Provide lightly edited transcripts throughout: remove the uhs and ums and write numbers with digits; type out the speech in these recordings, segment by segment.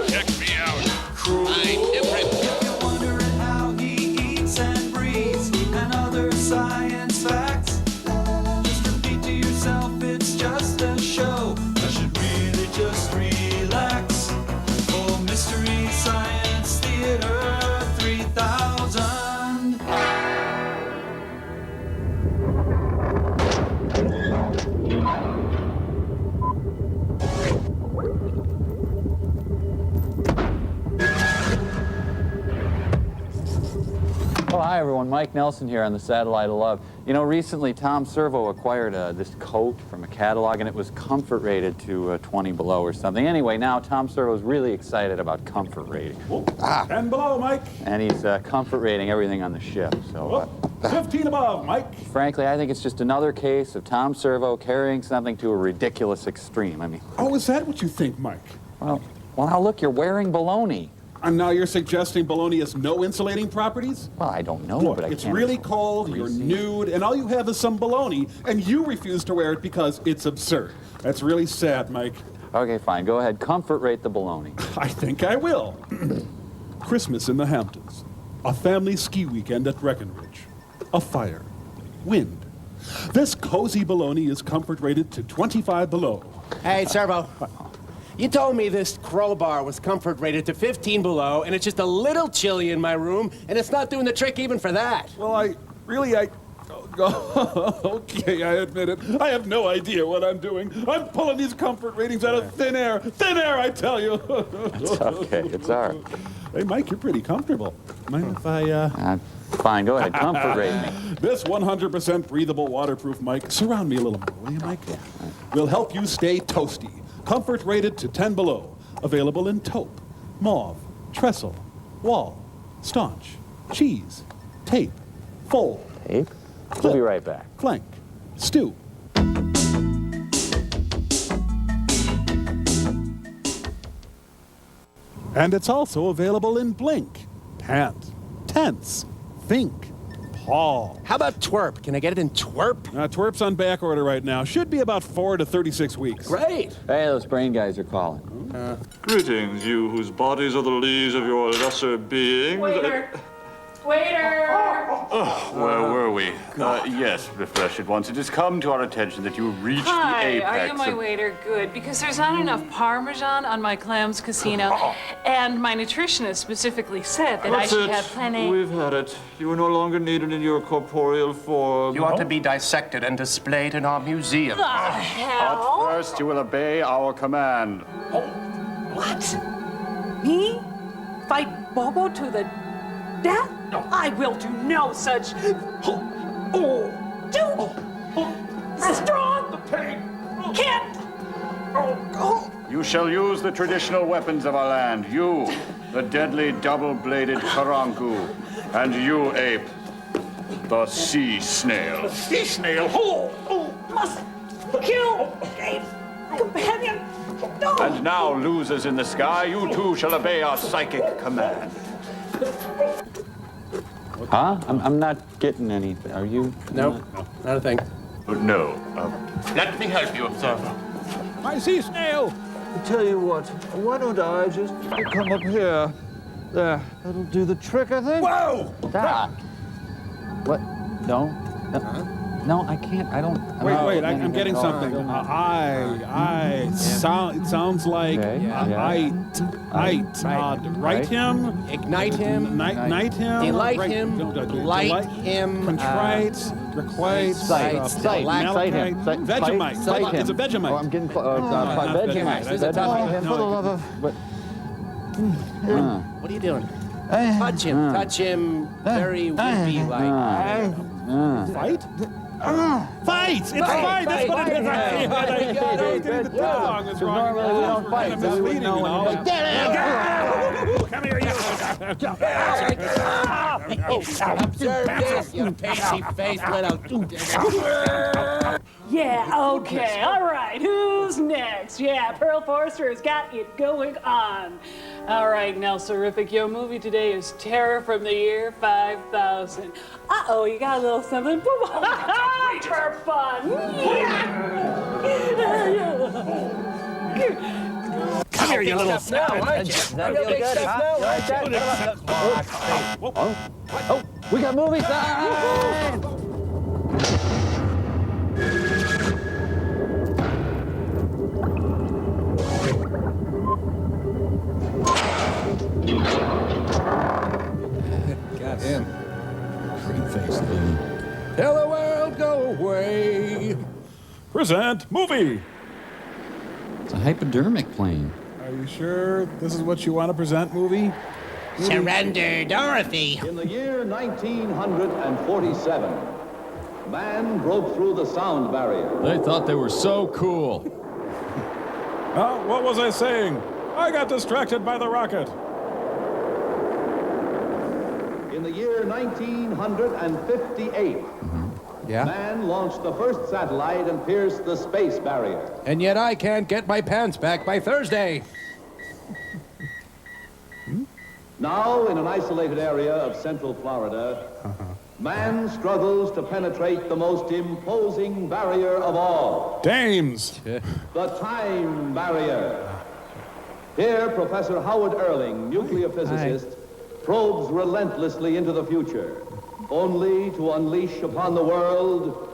Check me out. I'm different. If you're wondering how he eats and breathes and other science facts, just repeat to yourself, it's just a show. I should really just relax. For Mystery Science Theater 3000. Oh, hi everyone, Mike Nelson here on the Satellite of Love. You know, recently Tom Servo acquired this coat from a catalog and it was comfort rated to 20 below or something. Anyway, now Tom Servo's really excited about comfort rating. 10 below, Mike. And he's comfort rating everything on the ship, so... 15 above, Mike. Frankly, I think it's just another case of Tom Servo carrying something to a ridiculous extreme. I mean... Oh, is that what you think, Mike? Well, now look, you're wearing baloney. And now you're suggesting baloney has no insulating properties? Well, I don't know, Look, but I it's can't... really cold, you're nude, and all you have is some baloney, and you refuse to wear it because it's absurd. That's really sad, Mike. Okay, fine. Go ahead. Comfort rate the baloney. I think I will. Christmas in the Hamptons. A family ski weekend at Breckenridge. A fire. Wind. This cozy baloney is comfort rated to 25 below. Hey, Servo. You told me this crowbar was comfort rated to 15 below, and it's just a little chilly in my room, and it's not doing the trick even for that. Well, okay, I admit it. I have no idea what I'm doing. I'm pulling these comfort ratings out of thin air. Thin air, I tell you. It's okay. It's all right. Hey, Mike, you're pretty comfortable. Mind if I, Fine, go ahead. Comfort rate me. This 100% breathable, waterproof mic, surround me a little more, will you, Mike? Yeah. Will help you stay toasty. Comfort rated to 10 below. Available in taupe, mauve, trestle, wall, staunch, cheese, tape, fold, Tape? clip, We'll be right back. flank, stew. And it's also available in blink, pant, tense, think, Paul. How about twerp? Can I get it in twerp? Twerp's on back order right now. Should be about 4 to 36 weeks. Great. Hey, those brain guys are calling. Greetings, you whose bodies are the leaves of your lesser beings. Waiter! Waiter! Where were we? Yes, refreshed ones. It has come to our attention that you reached the Hi, apex are you my of... waiter? Good, because there's not enough Parmesan on my clams casino, and my nutritionist specifically said that I That's should it. have plenty. We've had it. You are no longer needed in your corporeal form. You ought to be dissected and displayed in our museum. The hell? First, you will obey our command. What? Me? Fight Bobo to the death? I will do no such. Oh, dude! Strong! The pain! Can't! You shall use the traditional weapons of our land. You, the deadly double-bladed karanku. And you, ape, the sea snail. Sea snail. Must kill a companion. No! And now, losers in the sky, you too shall obey our psychic command. Huh? I'm not getting anything. Are you? Nope, not a thing. No. Let me help you, observer. My sea snail! Tell you what, why don't I just come up here? There, that'll do the trick, I think. Whoa! Stop. What? No. No, I can't. I don't. Wait, I'm getting something. It sounds like Okay, yeah. write him, Ignite him. night him, Delight right- him. delight him. contrite, requite, Cite him. Vegemite. Cite him. It's a Vegemite. Oh, I'm getting not Vegemite. This is a tough one. For the love of. What are you doing? Touch him. Touch him. Very wimpy like. Fight? Fight! It's fight! That's what it is. Normally we don't fight, so we wouldn't know when to make... Come here, you! Observe this, you pasty face little. Yeah, okay, all right. Who's next? Yeah, Pearl Forrester has got it going on. All right, Nelsorific, your movie today is Terror from the Year 5000. Uh-oh, you got a little something for fun. Come here, you little... Oh, we got movie time! Goddamn. Green face, dude. Tell the world, go away. Present movie. It's a hypodermic plane. Are you sure this is what you want to present, movie? Surrender, Dorothy. In the year 1947, man broke through the sound barrier. They thought they were so cool. Oh, what was I saying? I got distracted by the rocket. In the year 1958, Yeah? man launched the first satellite and pierced the space barrier. And yet I can't get my pants back by Thursday. Now, in an isolated area of central Florida, man struggles to penetrate the most imposing barrier of all, Dames. the time barrier. Here, Professor Howard Erling, nuclear physicist, probes relentlessly into the future, only to unleash upon the world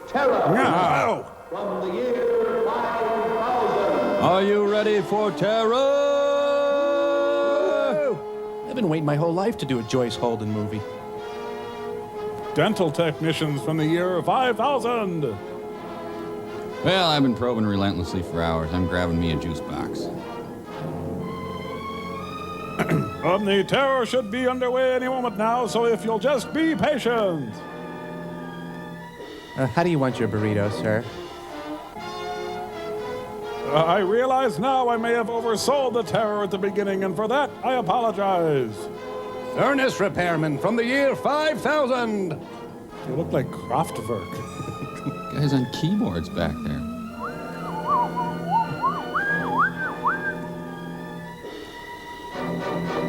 terror Ow. from the year 5000. Are you ready for terror? I've been waiting my whole life to do a Joyce Holden movie. Dental technicians from the year 5000. Well, I've been probing relentlessly for hours. I'm grabbing me a juice box. The terror should be underway any moment now, so if you'll just be patient. How do you want your burrito, sir? I realize now I may have oversold the terror at the beginning, and for that, I apologize. Furnace repairman from the year 5000. You look like Kraftwerk. Guys on keyboards back there.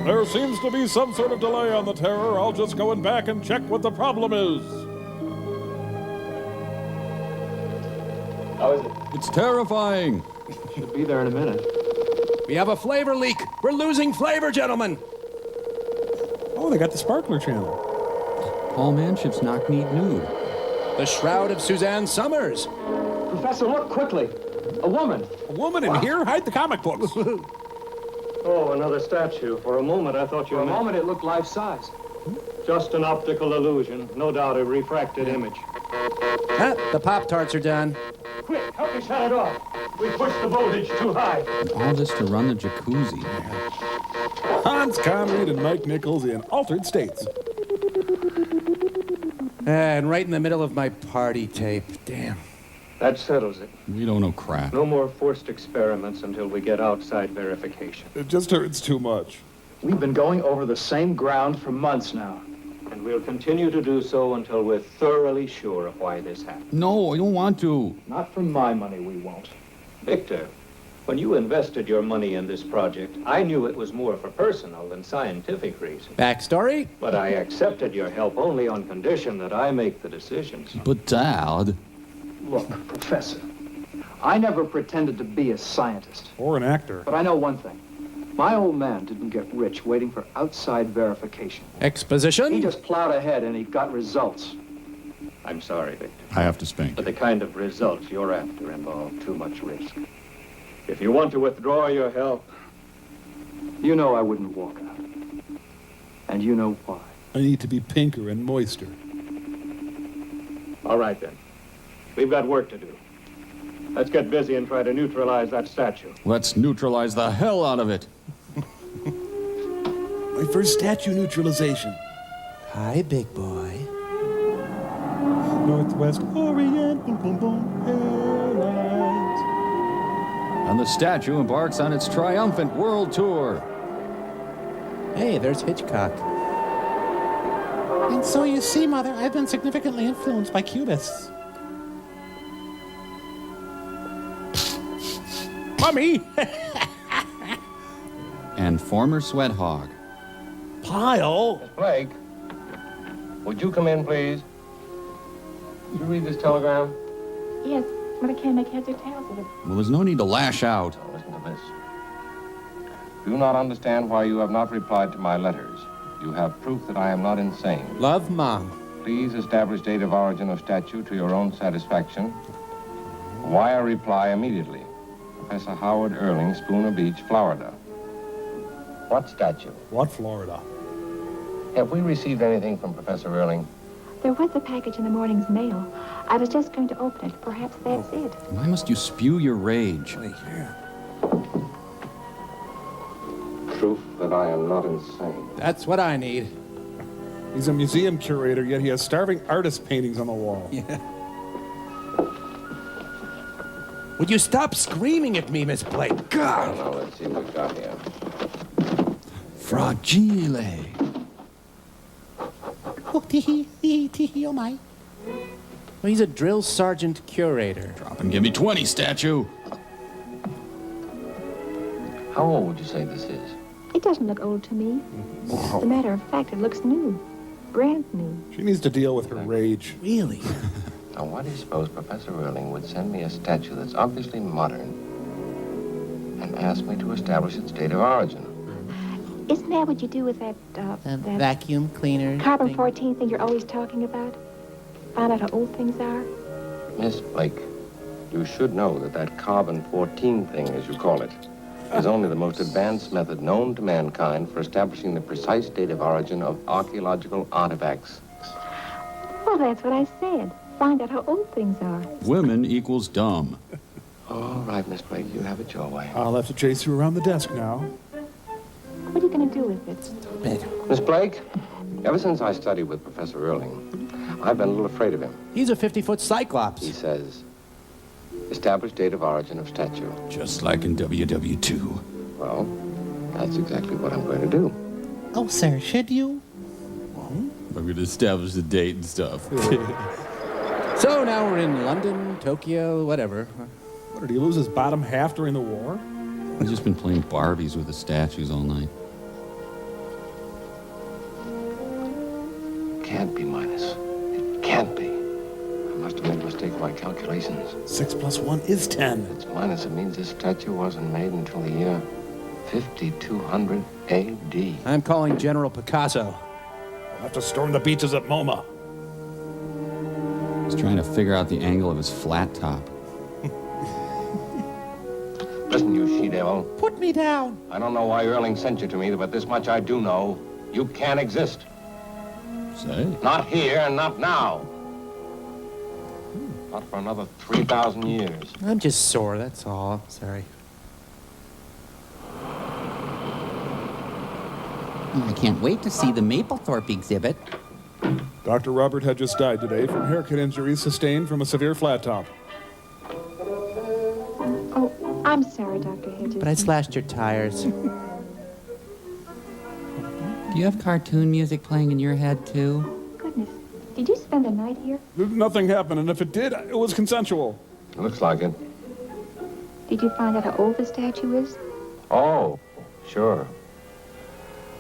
There seems to be some sort of delay on the terror. I'll just go in back and check what the problem is. How is it? It's terrifying. Should be there in a minute. We have a flavor leak. We're losing flavor, gentlemen. Oh, they got the Sparkler channel. Paul Manship's knock-kneed nude. The Shroud of Suzanne Summers. Professor, look quickly. A woman. A woman in here? Hide the comic books. Oh, another statue. For a moment, I thought you For a meant moment, it looked life-size. just an optical illusion. No doubt a refracted image. The Pop-Tarts are done. Quick, help me shut it off. We pushed the voltage too high. All this to run the jacuzzi. Hans Conried and Mike Nichols in Altered States. And right in the middle of my party tape. Damn. That settles it. We don't know crap. No more forced experiments until we get outside verification. It just hurts too much. We've been going over the same ground for months now. And we'll continue to do so until we're thoroughly sure of why this happened. No, I don't want to. Not for my money, we won't. Victor, when you invested your money in this project, I knew it was more for personal than scientific reasons. Backstory? But I accepted your help only on condition that I make the decisions. But Dad... Look, Professor, I never pretended to be a scientist. Or an actor. But I know one thing. My old man didn't get rich waiting for outside verification. He Exposition? just plowed ahead and he got results. I'm sorry, Victor, I have to spank. but the kind of results you're after involve too much risk. If you want to withdraw your help, You know I wouldn't walk out. And you know why. I need to be pinker and moister. all right then. We've got work to do. Let's get busy and try to neutralize that statue. Let's neutralize the hell out of it. My first statue neutralization. Hi, big boy. Northwest Orient, boom, boom, boom, Airlines. And the statue embarks on its triumphant world tour. Hey, there's Hitchcock. And so you see, Mother, I've been significantly influenced by Cubists. Mummy! And former sweat hog. Pile? Blake, would you come in, please? Did you read this telegram? Yes, but I can't make heads or tails of it. Well, there's no need to lash out. Now, listen to this. Do not understand why you have not replied to my letters. You have proof that I am not insane. Love, Mom. Please establish date of origin of statue to your own satisfaction. Wire reply immediately. Professor Howard Erling, Spooner Beach, Florida. What statue? What Florida? Have we received anything from Professor Erling? There was a package in the morning's mail. I was just going to open it. Perhaps that's it. Why must you spew your rage? Proof that I am not insane. That's what I need. He's a museum curator, yet he has starving artist paintings on the wall. Yeah. Would you stop screaming at me, Miss Blake? God! Now, let's see what we've got here. Fragile. Oh, my. Well, he's a drill sergeant curator. Drop and give me 20, statue. How old would you say this is? It doesn't look old to me. As a matter of fact, it looks new. Brand new. She needs to deal with her rage. Really? Now, why do you suppose Professor Erling would send me a statue that's obviously modern and ask me to establish its date of origin? Isn't that what you do with that, that vacuum cleaner carbon-14 thing you're always talking about? Find out how old things are? Miss Blake, you should know that that carbon-14 thing, as you call it, is only the most advanced method known to mankind for establishing the precise date of origin of archaeological artifacts. Well, that's what I said. Find out how old things are. Women equals dumb. All right, Miss Blake, you have it your way. I'll have to chase you around the desk now. What are you going to do with it? Miss Blake, ever since I studied with Professor Erling, I've been a little afraid of him. He's a 50-foot cyclops. He says, establish date of origin of statue. Just like in WW2. Well, that's exactly what I'm going to do. Oh, sir, should you? I'm going to establish the date and stuff. So now we're in London, Tokyo, whatever. What, did he lose his bottom half during the war? I've just been playing Barbies with the statues all night. Can't be minus. It can't be. I must have made a mistake in my calculations. 6 plus 1 is 10. If it's minus, it means this statue wasn't made until the year 5200 AD. I'm calling General Picasso. We'll have to storm the beaches at MoMA. He's trying to figure out the angle of his flat top. Listen, you she-devil. Put me down. I don't know why Erling sent you to me, but this much I do know. You can't exist. Say? Not here and not now. Not for another 3,000 years. I'm just sore, that's all. Sorry. I can't wait to see the Maplethorpe exhibit. Dr. Robert had just died today from haircut injuries sustained from a severe flat top. Oh, I'm sorry, Dr. Hedges. But I slashed your tires. Do you have cartoon music playing in your head, too? Goodness. Did you spend the night here? Nothing happened, and if it did, it was consensual. It looks like it. Did you find out how old the statue is? Oh, sure.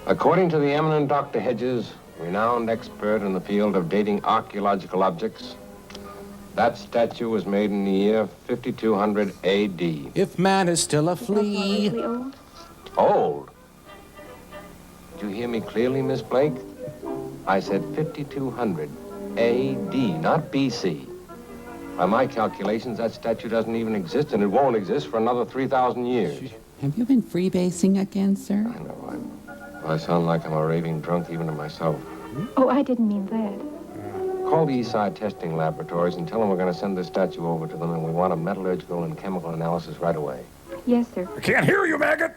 According to the eminent Dr. Hedges, renowned expert in the field of dating archaeological objects, that statue was made in the year 5200 AD. If man is still a flea. Old? Old? Did you hear me clearly, Miss Blake? I said 5200 AD, not BC. By my calculations, that statue doesn't even exist, and it won't exist for another 3,000 years. Have you been freebasing again, sir? I know. I sound like I'm a raving drunk even to myself. Oh, I didn't mean that. Call the Eastside Testing Laboratories and tell them we're going to send this statue over to them, and we want a metallurgical and chemical analysis right away. Yes, sir. I can't hear you, maggot!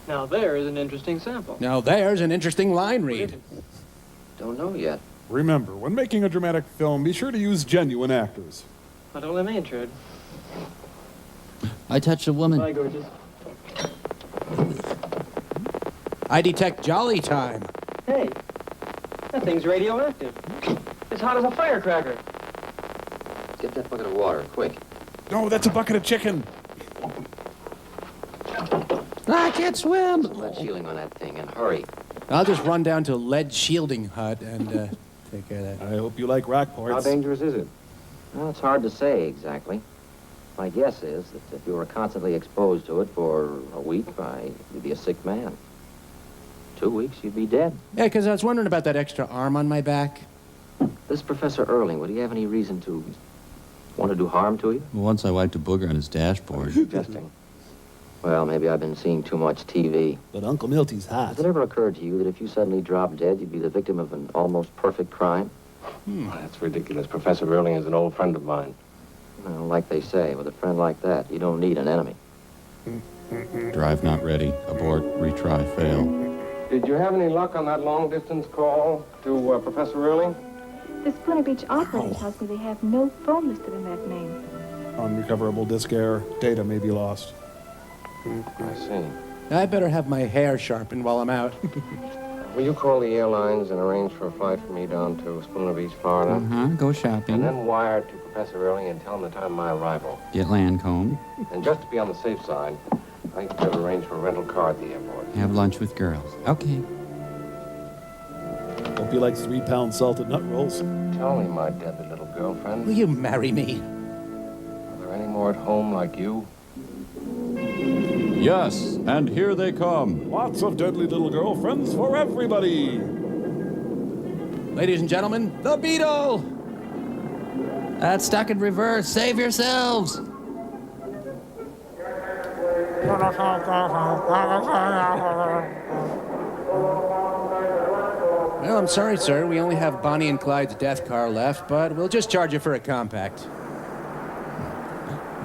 Now there is an interesting sample. Now there's an interesting line read. Don't know yet. Remember, when making a dramatic film, be sure to use genuine actors. Not only me, Trude. I touched a woman. Bye, gorgeous. I detect jolly time. Hey, that thing's radioactive. It's hot as a firecracker. Get that bucket of water, quick. No, that's a bucket of chicken. I can't swim. Lead shielding on that thing, and hurry. I'll just run down to lead shielding hut and take care of that. I hope you like rock parts. How dangerous is it? Well, it's hard to say exactly. My guess is that if you were constantly exposed to it for a week, you'd be a sick man. 2 weeks, you'd be dead. Yeah, because I was wondering about that extra arm on my back. This Professor Erling, would he have any reason to want to do harm to you? Once I wiped a booger on his dashboard. Suggesting. Well, maybe I've been seeing too much TV. But Uncle Milty's hot. Has it ever occurred to you that if you suddenly dropped dead, you'd be the victim of an almost perfect crime? That's ridiculous. Professor Erling is an old friend of mine. Well, like they say, with a friend like that, you don't need an enemy. Drive not ready. Abort. Retry. Fail. Did you have any luck on that long-distance call to Professor Erling? The Spooner Beach operator tells me they have no phone listed in that name. Unrecoverable disk error. Data may be lost. I see. I better have my hair sharpened while I'm out. Will you call the airlines and arrange for a flight for me down to Spooner Beach, Florida? Go shopping. And then wire to Professor Erling and tell him the time of my arrival. Get Lancome. And just to be on the safe side, I think you better arrange for a rental car at the airport. Have lunch with girls. Okay. Won't be like 3-pound salted nut rolls. Tell me, my deadly little girlfriend. Will you marry me? Are there any more at home like you? Yes, and here they come. Lots of deadly little girlfriends for everybody. Ladies and gentlemen, the Beetle! That's stuck in reverse. Save yourselves. Well, I'm sorry, sir. We only have Bonnie and Clyde's death car left, but we'll just charge you for a compact.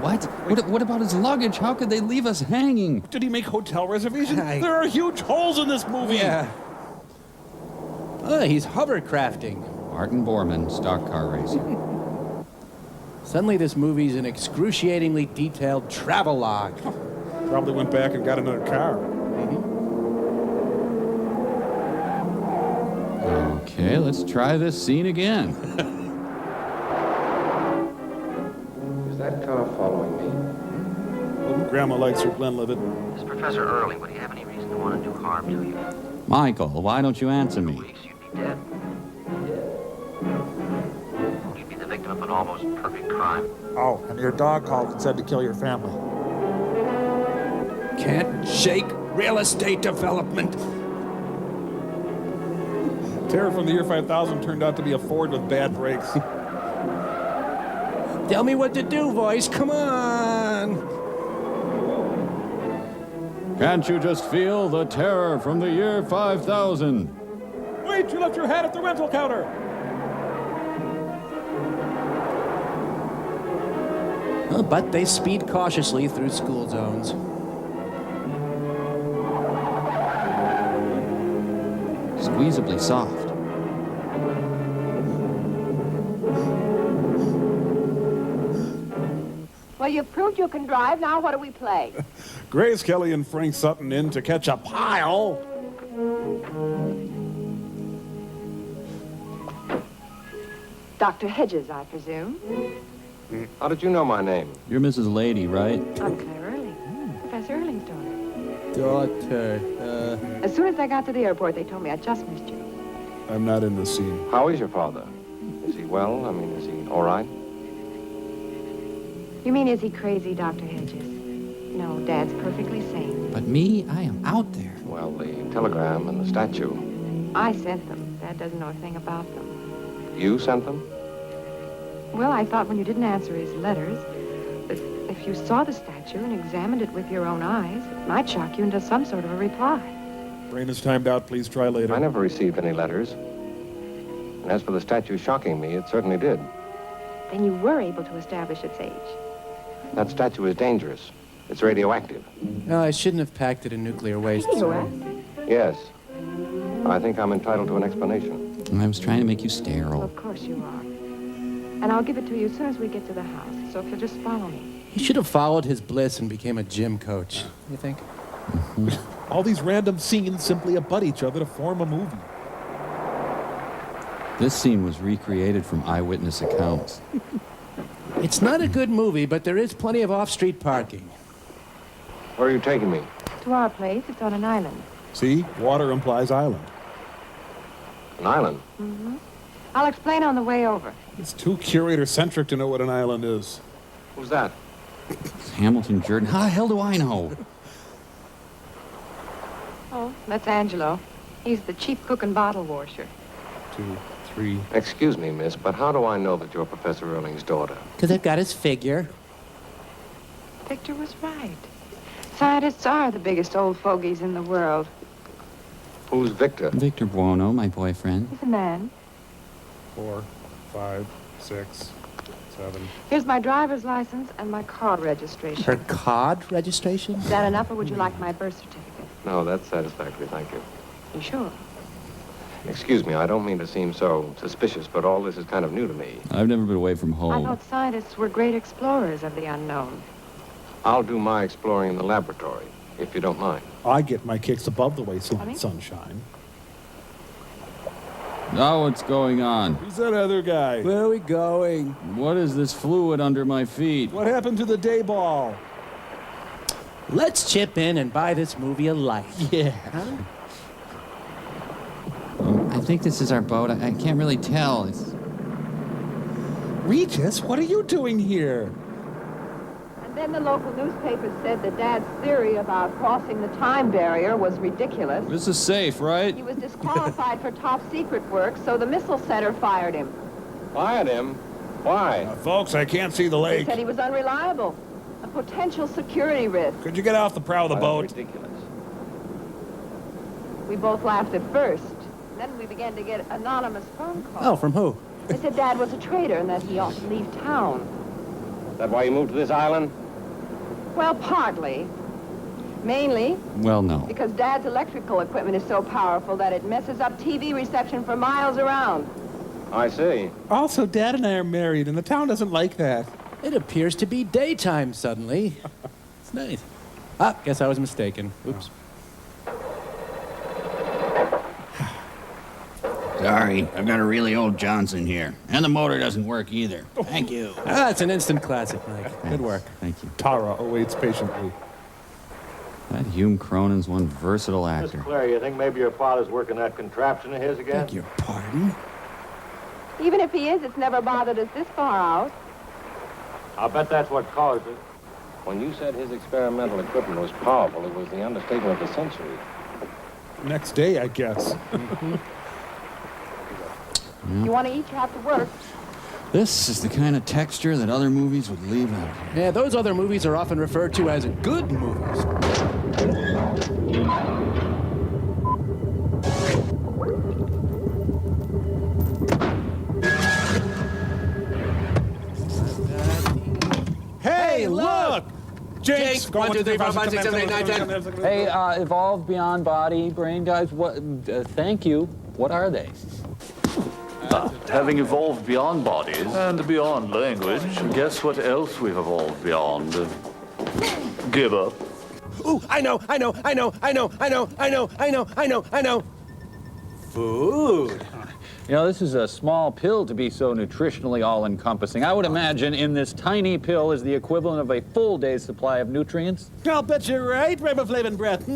What? What about his luggage? How could they leave us hanging? Did he make hotel reservations? There are huge holes in this movie. Yeah. Oh, he's hovercrafting. Martin Bormann, stock car racing. Suddenly this movie's an excruciatingly detailed travelogue. Probably went back and got another car. Okay, let's try this scene again. Is that car following me? Well, Grandma likes her Glenlivet. Is Professor Erling, would he have any reason to want to do harm to you? Michael, why don't you answer me? You'd be dead. You'd be the victim of an almost perfect crime. Oh, and your dog called and said to kill your family. Can't shake real estate development. Terror from the year 5000 turned out to be a Ford with bad brakes. Tell me what to do, voice. Come on. Can't you just feel the terror from the year 5000? Wait, you left your hat at the rental counter. But they speed cautiously through school zones. Squeezably soft. Well, you've proved you can drive. Now what do we play? Grace Kelly and Frank Sutton in to catch a pile. Dr. Hedges, I presume. How did you know my name? You're Mrs. Lady, right? I'm Claire Erling, Professor Erling's daughter. Daughter, As soon as I got to the airport, they told me I just missed you. I'm not in the scene. How is your father? Is he well? I mean, is he all right? You mean, is he crazy, Dr. Hedges? No, Dad's perfectly sane. But me, I am out there. Well, the telegram and the statue. I sent them. Dad doesn't know a thing about them. You sent them? Well, I thought when you didn't answer his letters, that if you saw the statue and examined it with your own eyes, it might shock you into some sort of a reply. Brain is timed out. Please try later. I never received any letters. And as for the statue shocking me, it certainly did. Then you were able to establish its age. That statue is dangerous. It's radioactive. no, I shouldn't have packed it in nuclear waste. Radioactive? Yes. I think I'm entitled to an explanation. I was trying to make you Well, sterile. of course you are. And I'll give it to you as soon as we get to the house. So if you'll just follow me. He should have followed his bliss and became a gym coach. You think? All these random scenes simply abut each other to form a movie. This scene was recreated from eyewitness accounts. It's not a good movie, but there is plenty of off-street parking. Where are you taking me? To our place, it's on an island. See? Water implies island. An island? Mm-hmm. I'll explain on the way over. It's too curator-centric to know what an island is. Who's that? It's Hamilton Jordan. How the hell do I know? Oh, that's Angelo. He's the chief cook and bottle washer. 2, 3. Excuse me, miss, but how do I know that you're Professor Erling's daughter? Because I've got his figure. Victor was right. Scientists are the biggest old fogies in the world. Who's Victor? Victor Buono, my boyfriend. He's a man. 4, 5, 6, 7. Here's my driver's license and my car registration. Her cod registration? Is that enough, or would you like my birth certificate? No, that's satisfactory, thank you. You sure? Excuse me, I don't mean to seem so suspicious, but all this is kind of new to me. I've never been away from I home. thought scientists were great explorers of the unknown. I'll do my exploring in the laboratory, if you don't mind. I get my kicks above the waistline, Honey? sunshine. Now what's going on? Who's that other guy? Where are we going? What is this fluid under my feet? What happened to the day ball? Let's chip in and buy this movie a life. Yeah. I think this is our boat. I can't really tell. It's... Regis, what are you doing here? And then the local newspaper said that Dad's theory about crossing the time barrier was ridiculous. This is safe, right? He was disqualified for top secret work, so the missile center fired him. Fired him? Why? Folks, I can't see the They lake. said he was unreliable, a potential security risk. Could you get off the prow of the Why, boat? that's ridiculous. We both laughed at first. Then we began to get anonymous phone calls. Oh, from who? They said Dad was a traitor and that he ought to leave town. Is that why you moved to this island? Well, partly. Mainly Well, no. because Dad's electrical equipment is so powerful that it messes up TV reception for miles around. I see. Also, Dad and I are married, and the town doesn't like that. It appears to be daytime suddenly. It's nice. Ah, guess I was mistaken. Oops. Sorry, I've got a really old Johnson here. And the motor doesn't work either. Thank you. Ah, it's an instant classic, Mike. Good work. Thank you. Tara awaits patiently. That Hume Cronin's one versatile actor. Claire, you think maybe your father's working that contraption of his again? Beg your pardon? Even if he is, it's never bothered us this far out. I'll bet that's what caused it. When you said his experimental equipment was powerful, it was the understatement of the century. Next day, I guess. You want to eat, you have to work. This is the kind of texture that other movies would leave out. Yeah, those other movies are often referred to as good movies. Hey, look! Jinx! Jinx, 1, 2, 3, 4, 5, 6, 7, 8, 9, 10. Hey, evolved beyond body, brain guys, what, thank you. What are they? Having evolved beyond bodies and beyond language, guess what else we've evolved beyond? Give up. Ooh, I know. Food. You know, this is a small pill to be so nutritionally all-encompassing. I would imagine in this tiny pill is the equivalent of a full day's supply of nutrients. I'll bet you're right, riboflavin breath.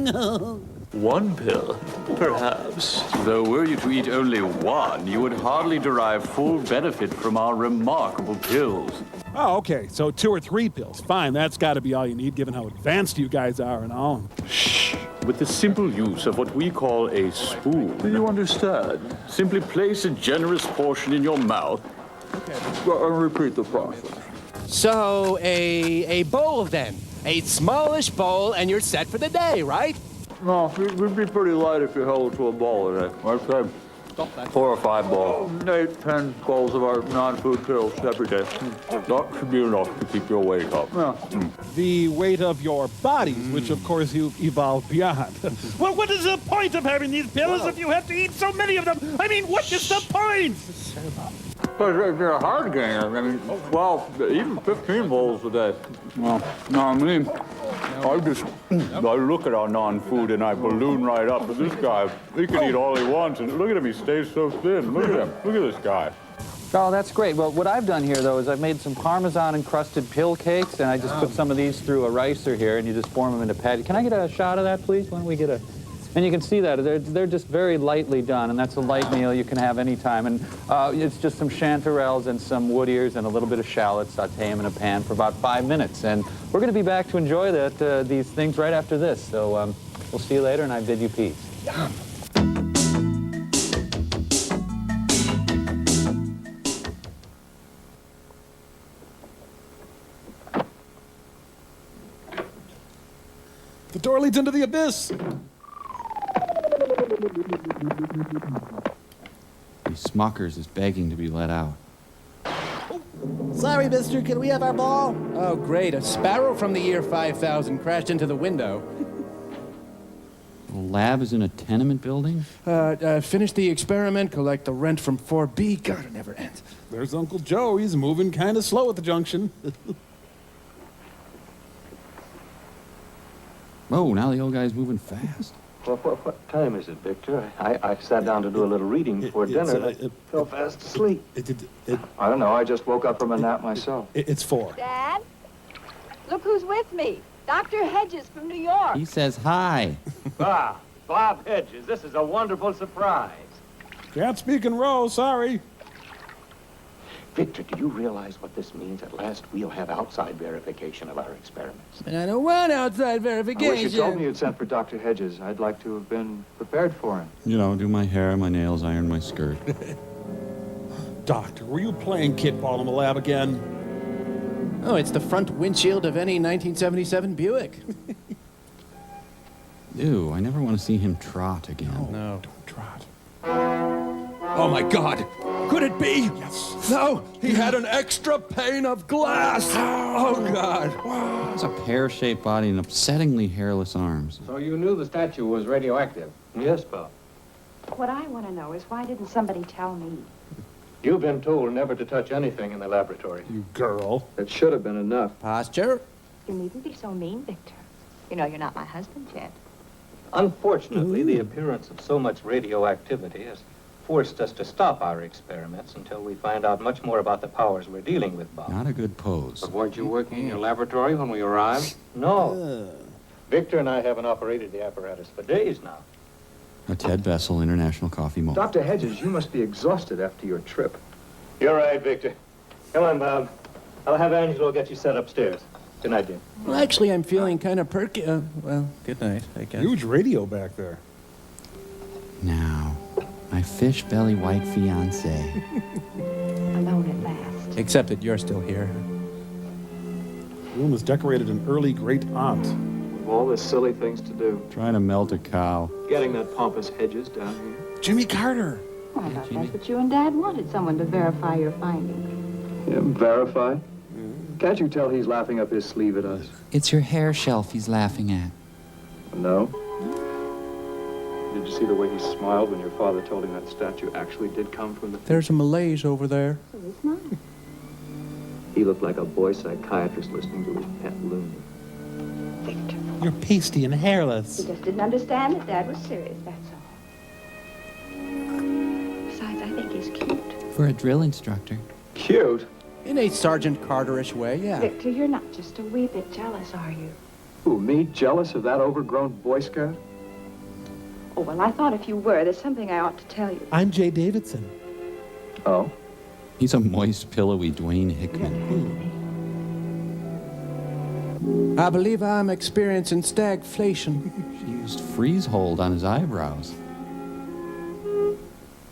One pill, perhaps. Though were you to eat only one, you would hardly derive full benefit from our remarkable pills. Oh, okay. So 2 or 3 pills. Fine, that's got to be all you need, given how advanced you guys are and all. Shh. With the simple use of what we call a spoon. Do you understand? Simply place a generous portion in your mouth. Okay. And repeat the process. So, a bowl then. A smallish bowl, and you're set for the day, right? No, it would be pretty light if you held to a bowl in it. I'd say 4 or 5 bowls. 8, 10 bowls of our non-food pills every day. That should be enough to keep your weight up. Yeah. The weight of your bodies, which of course you've evolved beyond. Well, what is the point of having these pills if you have to eat so many of them? I mean, what is the point? But you're a hard gainer. I mean, 12, even 15 bowls a day. Well, no, I mean, I look at our non-food and I balloon right up. But this guy, he can eat all he wants, and look at him, he stays so thin. Look at him. Look at this guy. Oh, that's great. Well, what I've done here, though, is I've made some Parmesan-encrusted pill cakes, and I just put some of these through a ricer here, and you just form them into patties. Can I get a shot of that, please? Why don't we get a... And you can see that they're just very lightly done, and that's a light meal you can have anytime. And it's just some chanterelles and some wood ears and a little bit of shallots. Saute them in a pan for about 5 minutes. And we're going to be back to enjoy these things right after this. So we'll see you later, and I bid you peace. Yum. The door leads into the abyss. Smuckers is begging to be let out. Sorry, mister, can we have our ball? Oh, great. A sparrow from the year 5000 crashed into the window. The lab is in a tenement building? Finish the experiment, collect the rent from 4B. God, it never ends. There's Uncle Joe. He's moving kind of slow at the junction. Whoa, now the old guy's moving fast. Well, what time is it, Victor? I sat down to do a little reading before dinner. Fell fast asleep. I don't know. I just woke up from a nap myself. It's 4. Dad, look who's with me. Dr. Hedges from New York. He says hi. Bob Hedges, this is a wonderful surprise. Can't speak in row, sorry. Victor, do you realize what this means? At last, we'll have outside verification of our experiments. And I don't want outside verification. I wish you told me you'd sent for Dr. Hedges. I'd like to have been prepared for him. You know, do my hair, my nails, iron my skirt. Doctor, were you playing kickball in the lab again? Oh, it's the front windshield of any 1977 Buick. Ew, I never want to see him trot again. No. Don't trot. Oh, my God. Could it be? Yes. No, he had an extra pane of glass. Oh, God. It's a pear-shaped body and upsettingly hairless arms. So you knew the statue was radioactive? Yes, Bob. What I want to know is why didn't somebody tell me? You've been told never to touch anything in the laboratory. You girl. It should have been enough. Posture? You needn't be so mean, Victor. You know you're not my husband yet. Unfortunately, the appearance of so much radioactivity has forced us to stop our experiments until we find out much more about the powers we're dealing with, Bob. Not a good pose. But weren't you working in your laboratory when we arrived? No. Victor and I haven't operated the apparatus for days now. A Ted Bessel International Coffee Malt. Dr. Hedges, you must be exhausted after your trip. You're right, Victor. Come on, Bob. I'll have Angelo get you set upstairs. Good night, dear. Well, actually, I'm feeling kind of perky. Well, good night, I guess. Huge radio back there. Now, my fish belly white fiancé. Alone at last. Except that you're still here. The room is decorated an early great aunt. With all the silly things to do. Trying to melt a cow. Getting that pompous Hedges down here. Jimmy Carter. Well, I thought that's what you and Dad wanted, someone to verify your findings. Yeah, verify? Can't you tell he's laughing up his sleeve at us? It's your hair shelf he's laughing at. No. Did you see the way he smiled when your father told him that statue actually did come from the... There's a malaise over there. So it's not. He looked like a boy psychiatrist listening to his pet loony. Victor. You're pasty and hairless. He just didn't understand that Dad was serious, that's all. Besides, I think he's cute. For a drill instructor. Cute? In a Sergeant Carterish way, yeah. Victor, you're not just a wee bit jealous, are you? Who, me? Jealous of that overgrown Boy Scout? Oh, well, I thought if you were, there's something I ought to tell you. I'm Jay Davidson. Oh? He's a moist, pillowy Dwayne Hickman. I believe I'm experiencing stagflation. She used freeze hold on his eyebrows.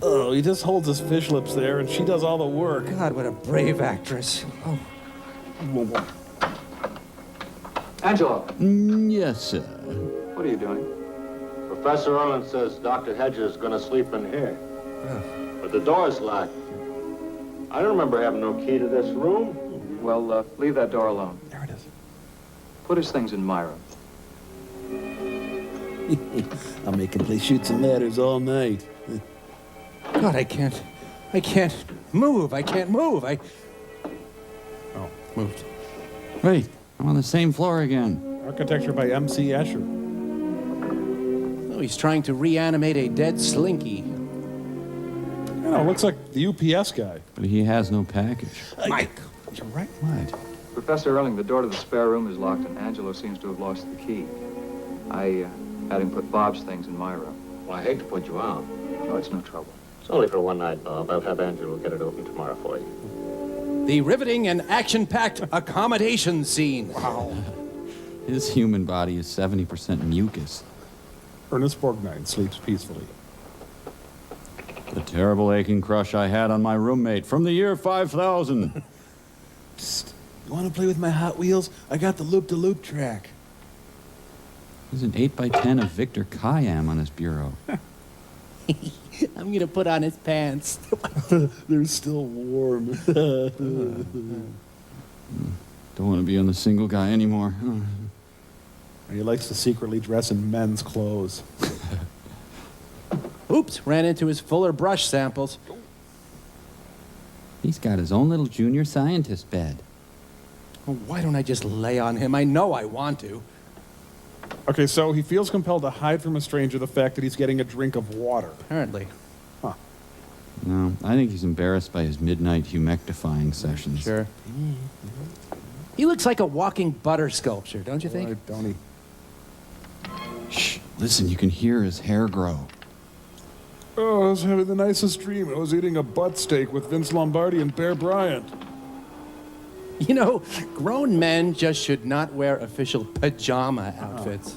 Oh, he just holds his fish lips there, and she does all the work. God, what a brave actress. Oh. Angelo! Yes, sir. What are you doing? Professor Erland says Dr. Hedges is going to sleep in here. But the door's locked. I don't remember having no key to this room. Well, leave that door alone. There it is. Put his things in my room. I'll make him play shoots and ladders all night. God, I can't move. I can't move. Oh, moved. Wait, I'm on the same floor again. Architecture by M.C. Escher. Oh, he's trying to reanimate a dead slinky. You know, looks like the UPS guy. But he has no package. Mike! You're right. What? Professor Erling, the door to the spare room is locked, and Angelo seems to have lost the key. I Had him put Bob's things in my room. Well, I hate to put you out. No, it's no trouble. It's only for one night, Bob. I'll have Angelo get it open tomorrow for you. The riveting and action-packed accommodation scene. Wow. His human body is 70% mucus. Ernest Borgnine sleeps peacefully. The terrible aching crush I had on my roommate from the year 5000. Psst. You want to play with my Hot Wheels? I got the loop-de-loop track. There's an 8x10 of Victor Kayam on his bureau. I'm going to put on his pants. They're still warm. Don't want to be on the single guy anymore. He likes to secretly dress in men's clothes. Oops, ran into his Fuller brush samples. He's got his own little junior scientist bed. Oh, why don't I just lay on him? I know I want to. Okay, so he feels compelled to hide from a stranger the fact that he's getting a drink of water. Apparently. Huh. No, I think he's embarrassed by his midnight humectifying sessions. Sure. He looks like a walking butter sculpture, don't you think? Right, don't he? Shh, listen, you can hear his hair grow. Oh, I was having the nicest dream. I was eating a butt steak with Vince Lombardi and Bear Bryant. You know, grown men just should not wear official pajama outfits.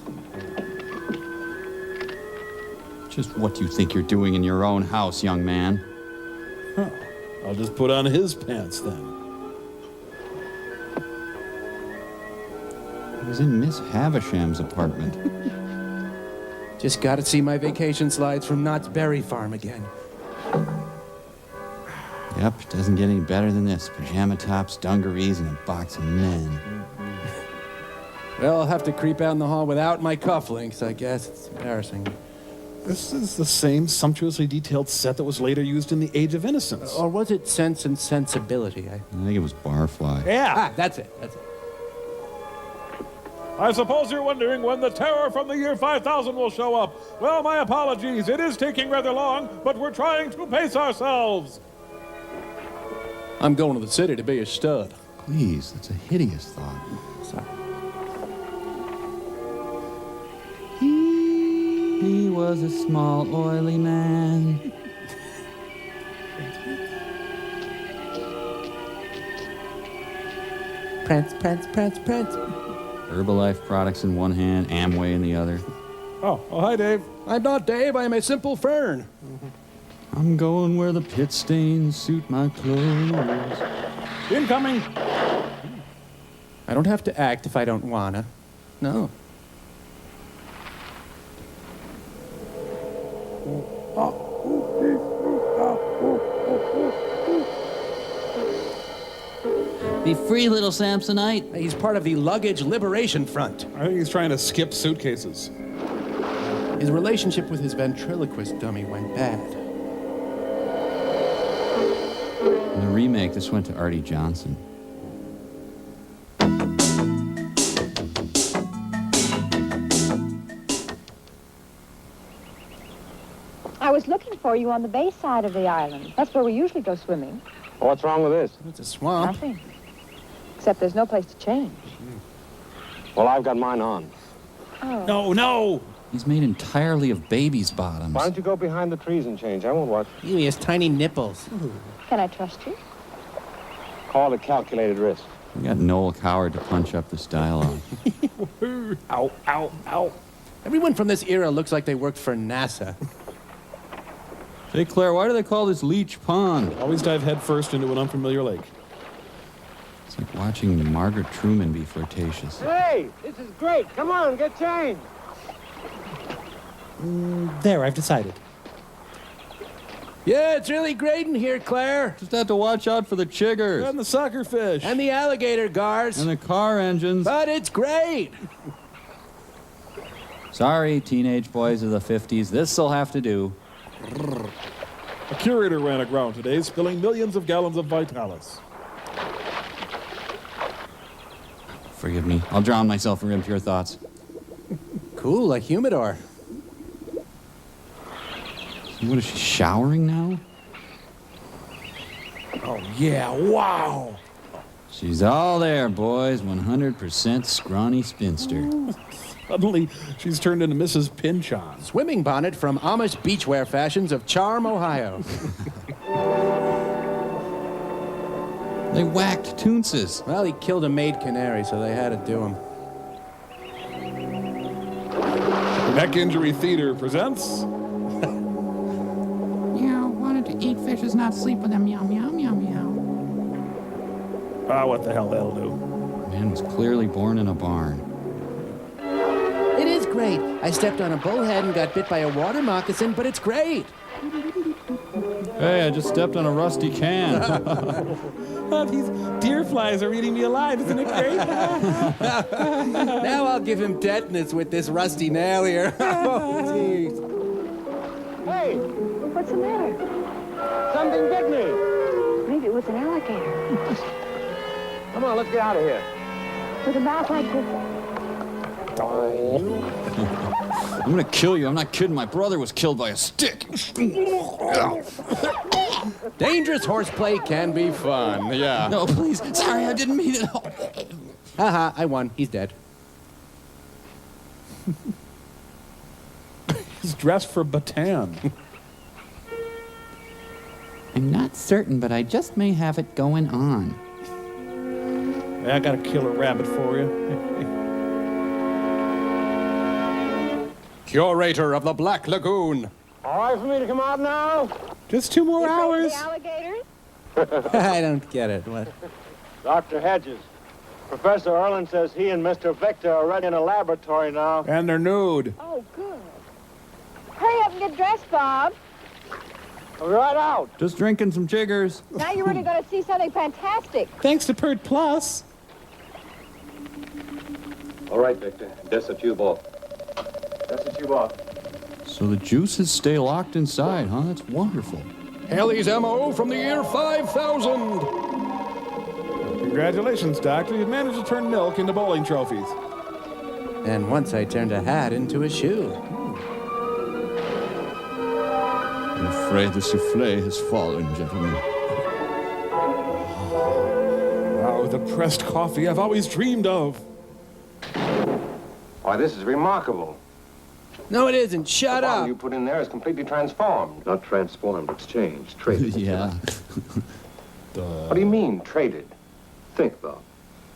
Just what do you think you're doing in your own house, young man? Huh. I'll just put on his pants then. He was in Miss Havisham's apartment. Just gotta see my vacation slides from Knott's Berry Farm again. Yep, doesn't get any better than this. Pajama tops, dungarees, and a box of men. Well, I'll have to creep out in the hall without my cufflinks, I guess. It's embarrassing. This is the same sumptuously detailed set that was later used in The Age of Innocence. Or was it Sense and Sensibility? I think it was Barfly. Yeah! Ah, that's it. I suppose you're wondering when the terror from the year 5000 will show up. Well, my apologies. It is taking rather long, but we're trying to pace ourselves. I'm going to the city to be a stud. Please, that's a hideous thought. Sorry. He was a small, oily man. Prance, prance, prance, prance. Herbalife products in one hand, Amway in the other. Oh, hi, Dave. I'm not Dave, I'm a simple fern. I'm going where the pit stains suit my clothes. Incoming. I don't have to act if I don't wanna. No. Be free, little Samsonite. He's part of the Luggage Liberation Front. I think he's trying to skip suitcases. His relationship with his ventriloquist dummy went bad. In the remake, this went to Artie Johnson. I was looking for you on the bay side of the island. That's where we usually go swimming. What's wrong with this? It's a swamp. Nothing. Except there's no place to change. Well, I've got mine on. Oh. No, no! He's made entirely of baby's bottoms. Why don't you go behind the trees and change? I won't watch. He has tiny nipples. Can I trust you? Call it calculated risk. We got Noel Coward to punch up this dialogue. Ow, ow, ow. Everyone from this era looks like they worked for NASA. Hey, Claire, why do they call this Leech Pond? Always dive headfirst into an unfamiliar lake. It's like watching Margaret Truman be flirtatious. Hey, this is great. Come on, get changed. There, I've decided. Yeah, it's really great in here, Claire. Just have to watch out for the chiggers. And the sucker fish. And the alligator guards. And the car engines. But it's great. Sorry, teenage boys of the 50s. This'll have to do. A curator ran aground today, spilling millions of gallons of Vitalis. Forgive me. I'll drown myself in impure thoughts. Cool, a humidor. What is she, showering now? Oh, yeah, wow. She's all there, boys. 100% scrawny spinster. Suddenly, she's turned into Mrs. Pinchon. Swimming bonnet from Amish beachwear fashions of Charm, Ohio. They whacked Toonces. Well, he killed a maid canary, so they had to do him. Neck Injury Theater presents... Meow, wanted to eat fishes, not sleep with them. Meow, meow, meow, meow. Ah, what the hell that'll do. Man was clearly born in a barn. It is great. I stepped on a bullhead and got bit by a water moccasin, but it's great. Hey, I just stepped on a rusty can. Oh, these deer flies are eating me alive. Isn't it great? Now I'll give him tetanus with this rusty nail here. Oh, jeez. Hey, What's the matter? something bit me. Maybe it was an alligator. Come on, let's get out of here. With a mouth like this. I'm gonna kill you. I'm not kidding. My brother was killed by a stick. Dangerous horseplay can be fun, yeah. No, please. Sorry, I didn't mean it. Haha, I won. He's dead. He's dressed for Bataan. I'm not certain, but I just may have it going on. I got a killer rabbit for you. Curator of the Black Lagoon. All right for me to come out now? Just 2 more hours. The alligators? I don't get it. What? Dr. Hedges, Professor Erland says he and Mr. Victor are ready in a laboratory now. And they're nude. Oh, good. Hurry up and get dressed, Bob. I'll be right out. Just drinking some jiggers. Now you're really going to see something fantastic. Thanks to Pert Plus. All right, Victor. That's a tube off. That's a tube off. So the juices stay locked inside, huh? That's wonderful. Haley's M.O. from the year 5000. Congratulations, Doctor. You've managed to turn milk into bowling trophies. And once I turned a hat into a shoe. I'm afraid the souffle has fallen, gentlemen. Oh, the pressed coffee I've always dreamed of. Why, this is remarkable. No, it isn't. Shut The bottle up. you put in there is completely transformed. Not transformed, exchanged, traded. Yeah. What do you mean, traded? Think, Bob.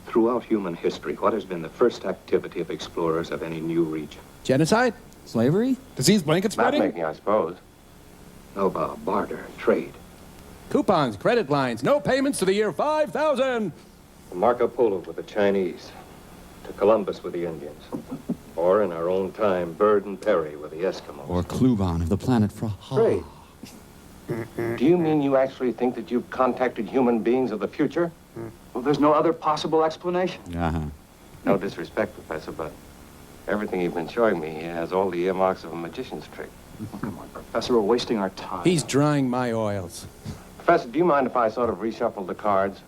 Throughout human history, what has been the first activity of explorers of any new region? Genocide? Slavery? Disease blanket spreading? Map making, I suppose. No, Bob. Barter, trade. Coupons, credit lines, no payments to the year 5000. Marco Polo with the Chinese. To Columbus with the Indians. Or, in our own time, Byrd and Perry with the Eskimos. Or Kluban of the planet Fraha. Trade. Do you mean you actually think that you've contacted human beings of the future? Well, there's no other possible explanation. Uh-huh. No disrespect, Professor, but everything you've been showing me has all the earmarks of a magician's trick. Oh, come on, Professor, we're wasting our time. He's drying my oils. Professor, do you mind if I sort of reshuffle the cards?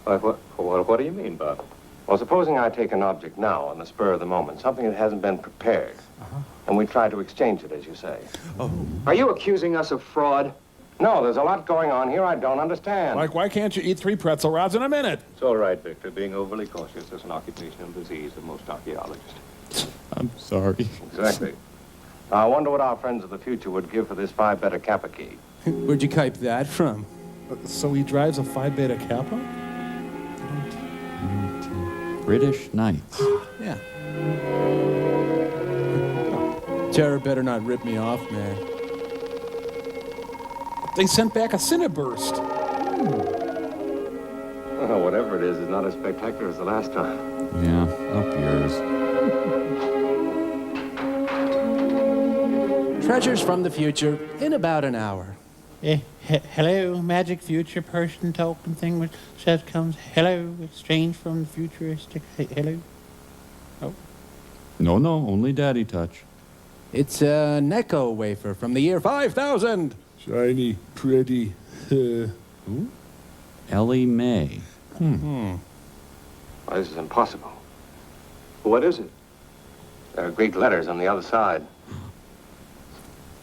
What do you mean, Bob? Well, supposing I take an object now on the spur of the moment, something that hasn't been prepared, and we try to exchange it, as you say. Oh. Are you accusing us of fraud? No, there's a lot going on here I don't understand. Like, why can't you eat 3 pretzel rods in a minute? It's all right, Victor. Being overly cautious is an occupational disease of most archaeologists. I'm sorry. Exactly. I wonder what our friends of the future would give for this Phi Beta Kappa key. Where'd you type that from? So he drives a Phi Beta Kappa? British Knights. Yeah. Terror better not rip me off, man. They sent back a Cineburst. Well, whatever it is not as spectacular as the last time. Yeah, up yours. Treasures from the future in about an hour. Hello, magic future person token thing which says comes hello, exchange from the futuristic. Hello. Oh. No, only daddy touch. It's a Necco wafer from the year 5000. Shiny, pretty. Ellie Mae. Why, this is impossible. What is it? There are Greek letters on the other side.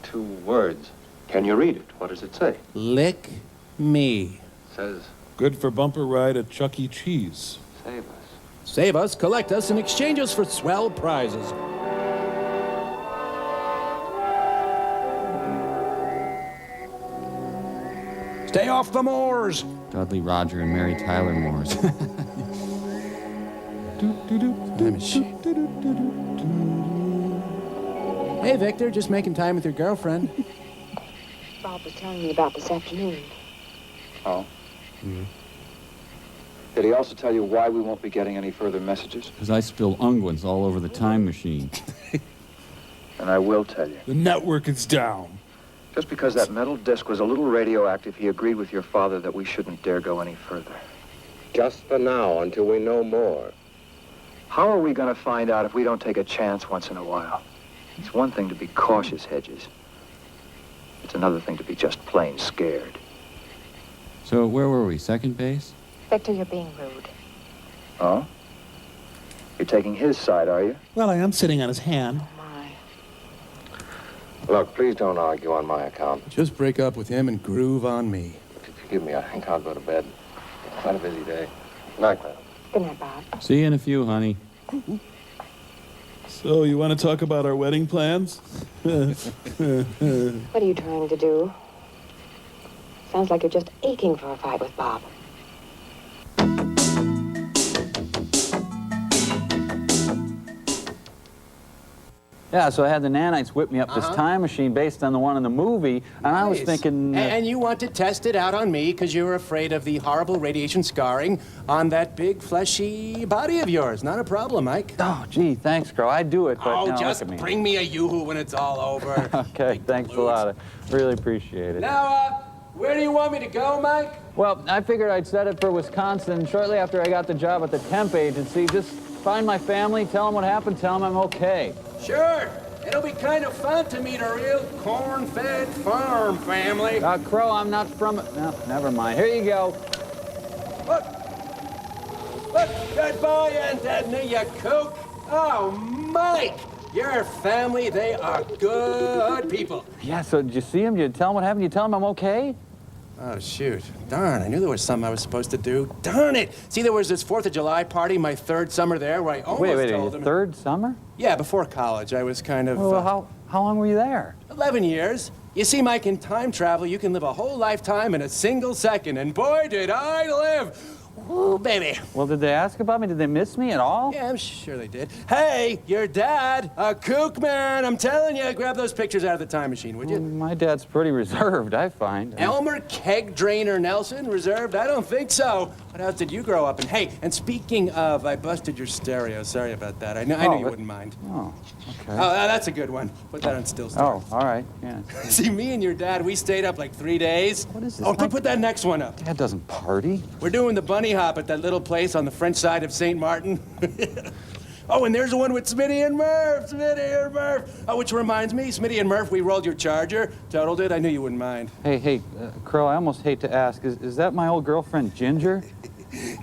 2 words. Can you read it? What does it say? Lick me. Says, Good for bumper ride at Chuck E. Cheese. Save us. Save us, collect us, and exchange us for swell prizes. Stay off the moors. Dudley, Roger, and Mary Tyler Moores. Hey, Victor, just making time with your girlfriend. Bob was telling me about this afternoon. Oh? Did he also tell you why we won't be getting any further messages? Because I spill unguents all over the time machine. And I will tell you. The network is down. Just because that metal disc was a little radioactive, he agreed with your father that we shouldn't dare go any further. Just for now, until we know more. How are we going to find out if we don't take a chance once in a while? It's one thing to be cautious, Hedges. It's another thing to be just plain scared. So where were we? Second base? Victor, you're being rude. Oh? You're taking his side, are you? Well, I am sitting on his hand. Look, please don't argue on my account. Just break up with him and groove on me. Forgive me, I think I'll go to bed. Quite a busy day. Night, man. Good night, Bob. See you in a few, honey. So, you want to talk about our wedding plans? What are you trying to do? Sounds like you're just aching for a fight with Bob. Yeah, so I had the nanites whip me up this time machine based on the one in the movie, and I was thinking... And you want to test it out on me because you were afraid of the horrible radiation scarring on that big, fleshy body of yours. Not a problem, Mike. Oh, gee, thanks, Crow. I'd do it, but Oh, now just look at me. bring me a yoo-hoo when it's all over. Okay, thanks a lot. I really appreciate it. Now, where do you want me to go, Mike? Well, I figured I'd set it for Wisconsin shortly after I got the job at the temp agency. Just find my family, tell them what happened, tell them I'm okay. Sure. It'll be kind of fun to meet a real corn-fed farm family. Crow, I'm not from... No, never mind. Here you go. Look, goodbye, Aunt Edna, you kook. Oh, Mike, your family, they are good people. Yeah, so did you see him? Did you tell him what happened? You tell him I'm okay? Oh, shoot. Darn, I knew there was something I was supposed to do. Darn it! See, there was this 4th of July party my 3rd summer there where I almost told him... Wait, third summer? Yeah, before college. I was kind of... Well, how long were you there? 11 years. You see, Mike, in time travel, you can live a whole lifetime in a single second, and boy, did I live! Ooh, baby. Well, did they ask about me? Did they miss me at all? Yeah, I'm sure they did. Hey, your dad, a kook man. I'm telling you, grab those pictures out of the time machine, would you? My dad's pretty reserved, I find. Elmer Keg Drainer Nelson, reserved? I don't think so. What else did you grow up in? Hey, and speaking of, I busted your stereo. Sorry about that. I knew you wouldn't mind. Oh, okay. Oh, that's a good one. Put that on still start. Oh, all right, yeah. See, me and your dad, we stayed up like 3 days. What is this? Oh, put that next one up. Dad doesn't party. We're doing the bunny hop at that little place on the French side of St. Martin. Oh, and there's the one with Smitty and Murph. Oh, which reminds me, Smitty and Murph, we rolled your Charger. Totaled it. I knew you wouldn't mind. Hey, Crow, I almost hate to ask. Is that my old girlfriend, Ginger?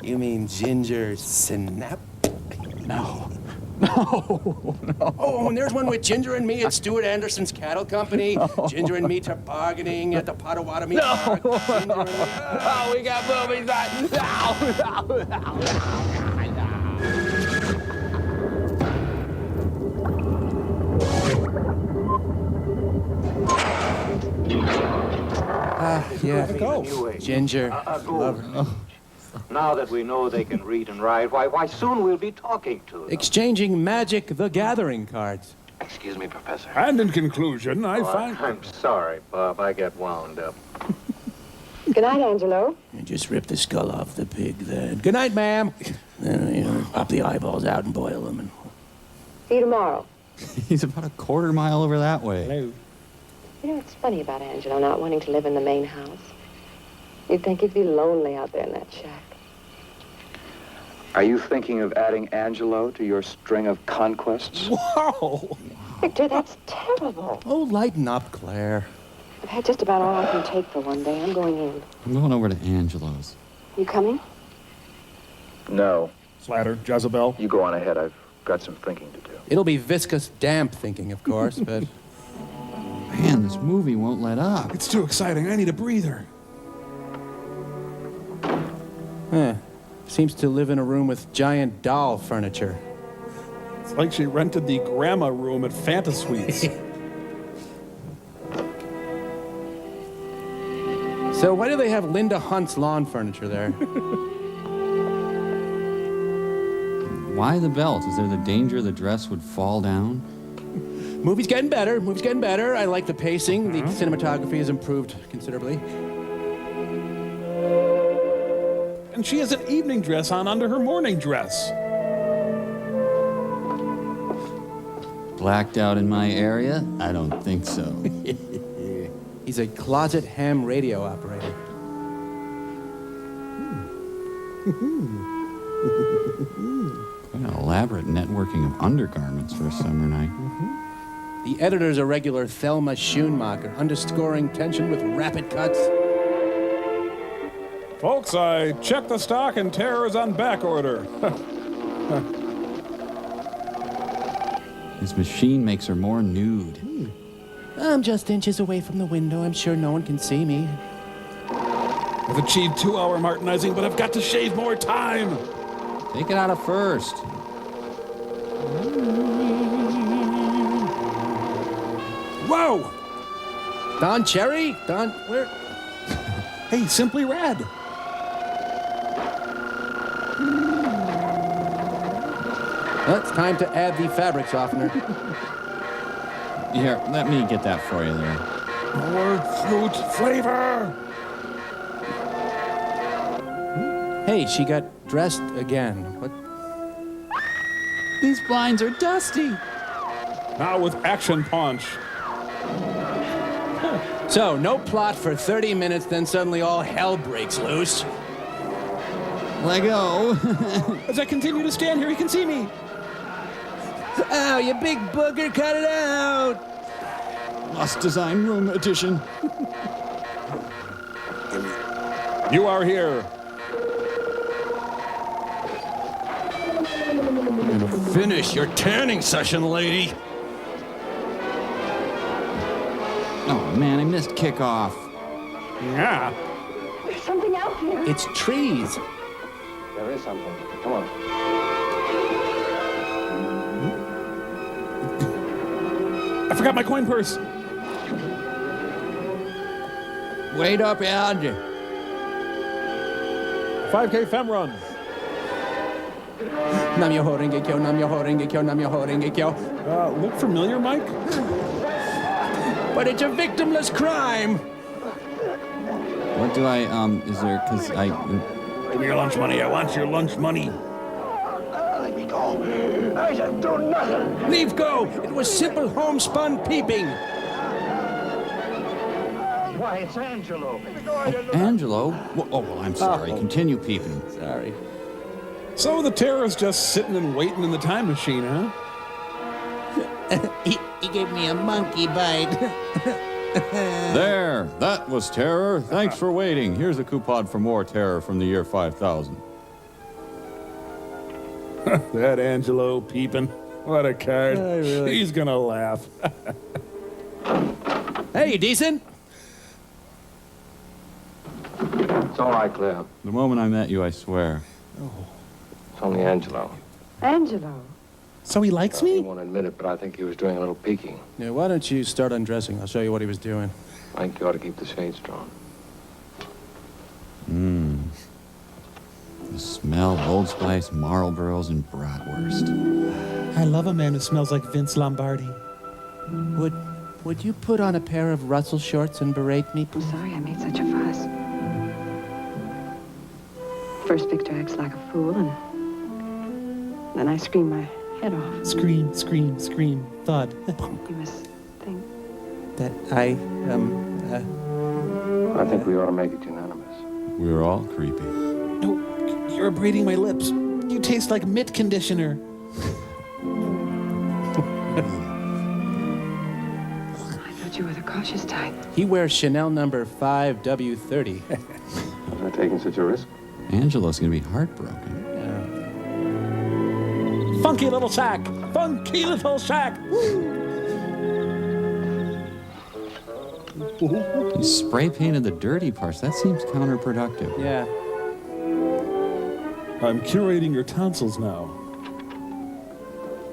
You mean Ginger Snap? No. Oh, and there's one with Ginger and me at Stuart Anderson's Cattle Company. No. Ginger and me tobogganing at the Potawatomi No. Park. Ginger and me. Oh, we got movies Yeah. Ginger. Love her. Now that we know they can read and write, why soon we'll be talking to them. Exchanging Magic the Gathering cards. Excuse me, Professor. And in conclusion, I find... I'm sorry, Bob. I get wound up. Good night, Angelo. And just rip the skull off the pig then. Good night, ma'am. Then, pop the eyeballs out and boil them. And... See you tomorrow. He's about a quarter mile over that way. Hello. You know, it's funny about Angelo not wanting to live in the main house. You'd think he'd be lonely out there in that shack. Are you thinking of adding Angelo to your string of conquests? Whoa! Victor, that's terrible. Oh, lighten up, Claire. I've had just about all I can take for one day. I'm going in. I'm going over to Angelo's. You coming? No. Slatter, Jezebel. You go on ahead. I've got some thinking to do. It'll be viscous, damp thinking, of course, but... Man, this movie won't let up. It's too exciting. I need a breather. Seems to live in a room with giant doll furniture. It's like she rented the grandma room at Fanta Suites. So why do they have Linda Hunt's lawn furniture there? Why the belt? Is there the danger the dress would fall down? Movie's getting better. Movie's getting better. I like the pacing. The cinematography has improved considerably. And she has an evening dress on under her morning dress. Blacked out in my area? I don't think so. He's a closet ham radio operator. Quite an elaborate networking of undergarments for a summer night. The editor's a regular Thelma Schoonmaker, underscoring tension with rapid cuts. Folks, I checked the stock and Terror is on back order. His machine makes her more nude. I'm just inches away from the window. I'm sure no one can see me. I've achieved 2-hour Martinizing, but I've got to shave more time. Take it out of first. Whoa! Don Cherry? Don, where? Hey, Simply Red. Well, it's time to add the fabric softener. Here, let me get that for you there. More fruit flavor. Hey, she got dressed again. What? These blinds are dusty. Now with action punch. So, no plot for 30 minutes, then suddenly all hell breaks loose. Let go. As I continue to stand here, he can see me. Ow, you big booger, cut it out! Lost Design Room Edition. You are here. I'm gonna finish your tanning session, lady. Oh man, I missed kickoff. Yeah. There's something out there. It's trees. There is something. Come on. I forgot my coin purse. Wait up, Ed. 5K fem run. Nam yo ho renge kyo, nam yo ho renge kyo, nam yo ho renge kyo. Look familiar, Mike? But it's a victimless crime. What do I, is there, cause I... Give me your lunch money. I want your lunch money. Let me go. I didn't do nothing. Leave go. It was simple homespun peeping. Why, it's Angelo. Angelo? Oh, well, I'm sorry. Continue peeping. Sorry. So the terrorist just sitting and waiting in the time machine, huh? He gave me a monkey bite. There, that was Terror. Thanks for waiting. Here's a coupon for more Terror from the year 5000. That Angelo peeping. What a card. Really? He's gonna laugh. Hey, you decent? It's all right, Claire. The moment I met you, I swear. It's only Angelo. Angelo. So he likes He me? won't admit it, but I think he was doing a little peeking. Yeah, why don't you start undressing? I'll show you what he was doing. I think you ought to keep the shades drawn. The smell of Old Spice, Marlboros, and bratwurst. I love a man who smells like Vince Lombardi. Would you put on a pair of Russell shorts and berate me? I'm sorry I made such a fuss. First, Victor acts like a fool, and then I scream my head off. Scream, scream, scream, thud. You must think. That I, I think we ought to make it unanimous. We were all creepy. No, you're abrading my lips. You taste like mitt conditioner. I thought you were the cautious type. he wears Chanel number 5W30. Was I taking such a risk? Angelo's gonna be heartbroken. Funky little sack. Funky little sack. You spray painted the dirty parts. That seems counterproductive. Yeah. I'm curating your tonsils now.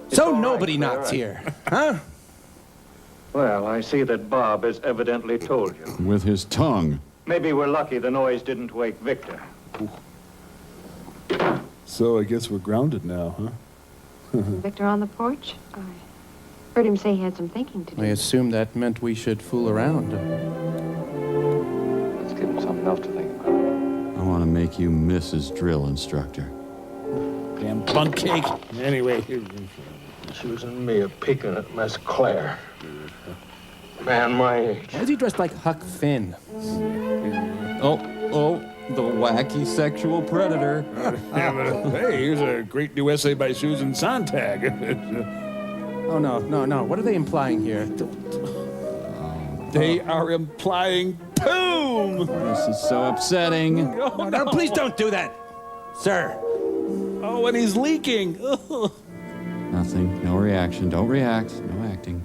So nobody knocks here, huh? Well, I see that Bob has evidently told you. With his tongue. Maybe we're lucky the noise didn't wake Victor. So I guess we're grounded now, huh? Victor on the porch? I heard him say he had some thinking to do. I assumed that meant we should fool around. Let's give him something else to think about. I want to make you Mrs. Drill Instructor. Damn bunt cake. Anyway. Choosing me a peeking at Miss Claire. Man, my age. Why is he dressed like Huck Finn? Oh, the wacky sexual predator. Hey, here's a great new essay by Susan Sontag. Oh, no. What are they implying here? They are implying boom! This is so upsetting. Oh, No, please don't do that, sir. Oh, and he's leaking. Nothing. No reaction. Don't react. No acting.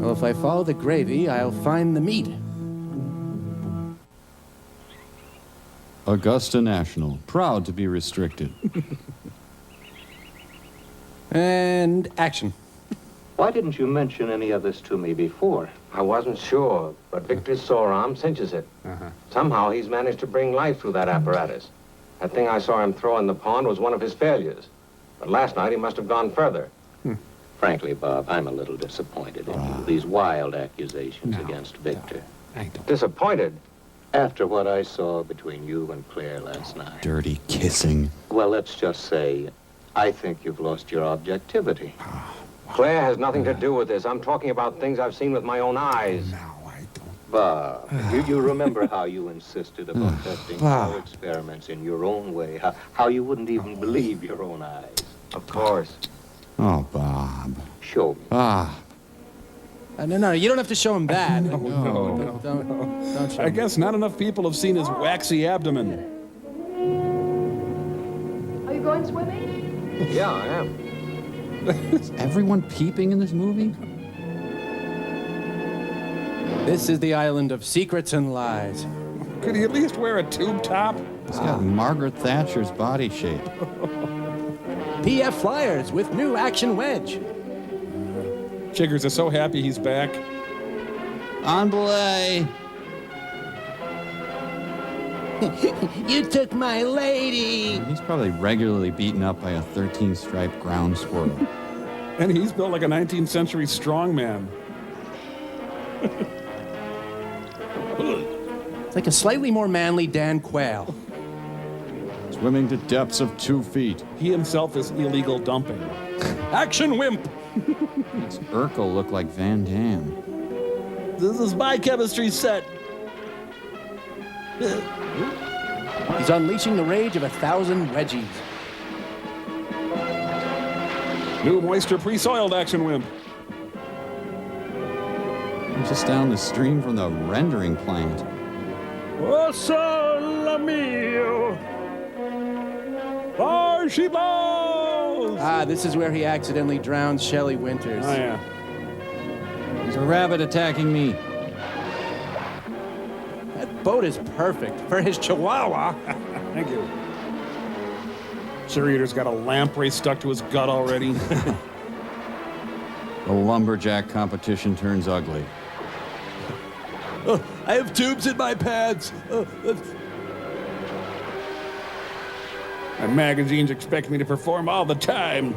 Well, if I follow the gravy, I'll find the meat. Augusta National. Proud to be restricted. And action. Why didn't you mention any of this to me before? I wasn't sure, but Victor's sore arm cinches it. Somehow he's managed to bring life through that apparatus. That thing I saw him throw in the pond was one of his failures. But last night he must have gone further. Frankly, Bob, I'm a little disappointed in you. These wild accusations against Victor. Disappointed? After what I saw between you and Claire last night. Dirty kissing. Well, let's just say, I think you've lost your objectivity. Claire has nothing to do with this. I'm talking about things I've seen with my own eyes. Bob, you remember how you insisted about testing our experiments in your own way, how you wouldn't even believe your own eyes. Of course. Oh, Bob. Show me. No, you don't have to show him that. No. Don't show I guess not enough people have seen his waxy abdomen. Are you going swimming? Yeah, I am. Is everyone peeping in this movie? This is the island of secrets and lies. Could he at least wear a tube top? He's got Margaret Thatcher's body shape. PF Flyers with new action wedge. Chiggers is so happy he's back. On belay. You took my lady. He's probably regularly beaten up by a 13-striped ground squirrel. And he's built like a 19th century strongman. It's like a slightly more manly Dan Quayle. Swimming to depths of 2 feet. He himself is illegal dumping. Action wimp. Makes Urkel look like Van Damme. This is my chemistry set. He's unleashing the rage of 1,000 wedgies. New moisture pre-soiled action wimp. I'm just down the stream from the rendering plant. Oh, sole mio. There she blows! This is where he accidentally drowns Shelley Winters. Oh, yeah. There's a rabbit attacking me. That boat is perfect for his chihuahua. Thank you. Cheerleader's got a lamprey stuck to his gut already. The lumberjack competition turns ugly. I have tubes in my pants. My magazines expect me to perform all the time.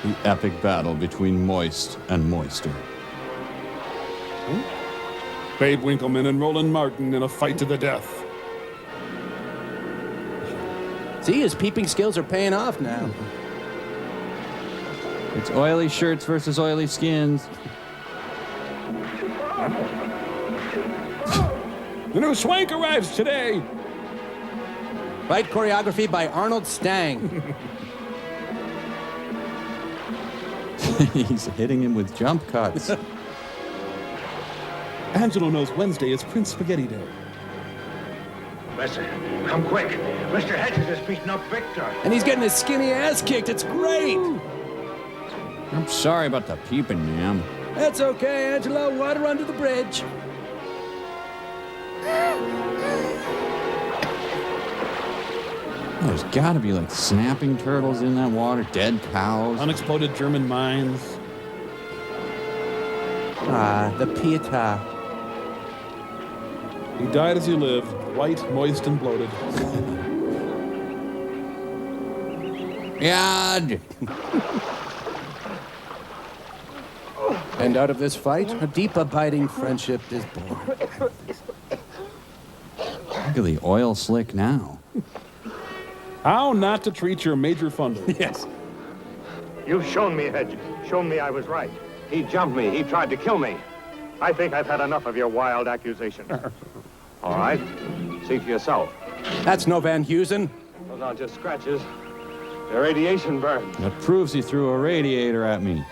The epic battle between Moist and Moister. Babe Winkleman and Roland Martin in a fight to the death. See, his peeping skills are paying off now. It's oily shirts versus oily skins. The new swank arrives today. Fight choreography by Arnold Stang. He's hitting him with jump cuts. Angelo knows Wednesday is Prince Spaghetti Day. Listen, come quick. Mr. Hedges is beating up Victor. And he's getting his skinny ass kicked. It's great. I'm sorry about the peeping, ma'am. That's okay, Angelo. Water under the bridge. Oh, there's got to be like snapping turtles in that water, dead cows. Unexploded German mines. Ah, the Pietà. He died as he lived, white, moist, and bloated. God. And out of this fight, a deep, abiding friendship is born. Look at the oil slick now. How not to treat your major funder. Yes. You've shown me, Hedges. Shown me I was right. He jumped me. He tried to kill me. I think I've had enough of your wild accusations. All right. See for yourself. That's no Van Heusen. Those aren't just scratches. They're radiation burns. That proves he threw a radiator at me.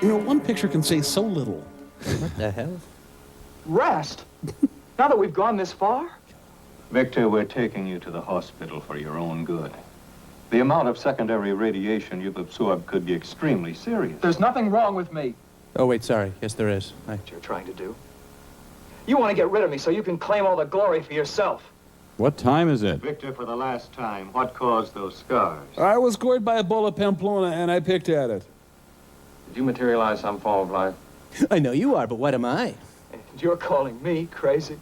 You know, one picture can say so little. What the hell? Rest? Now that we've gone this far? Victor, we're taking you to the hospital for your own good. The amount of secondary radiation you've absorbed could be extremely serious. There's nothing wrong with me. Oh, wait, sorry. Yes, there is. What you're trying to do? You want to get rid of me so you can claim all the glory for yourself. What time is it? Victor, for the last time, what caused those scars? I was gored by a bull of Pamplona, and I picked at it. Did you materialize some form of life? I know you are, but what am I? And you're calling me crazy?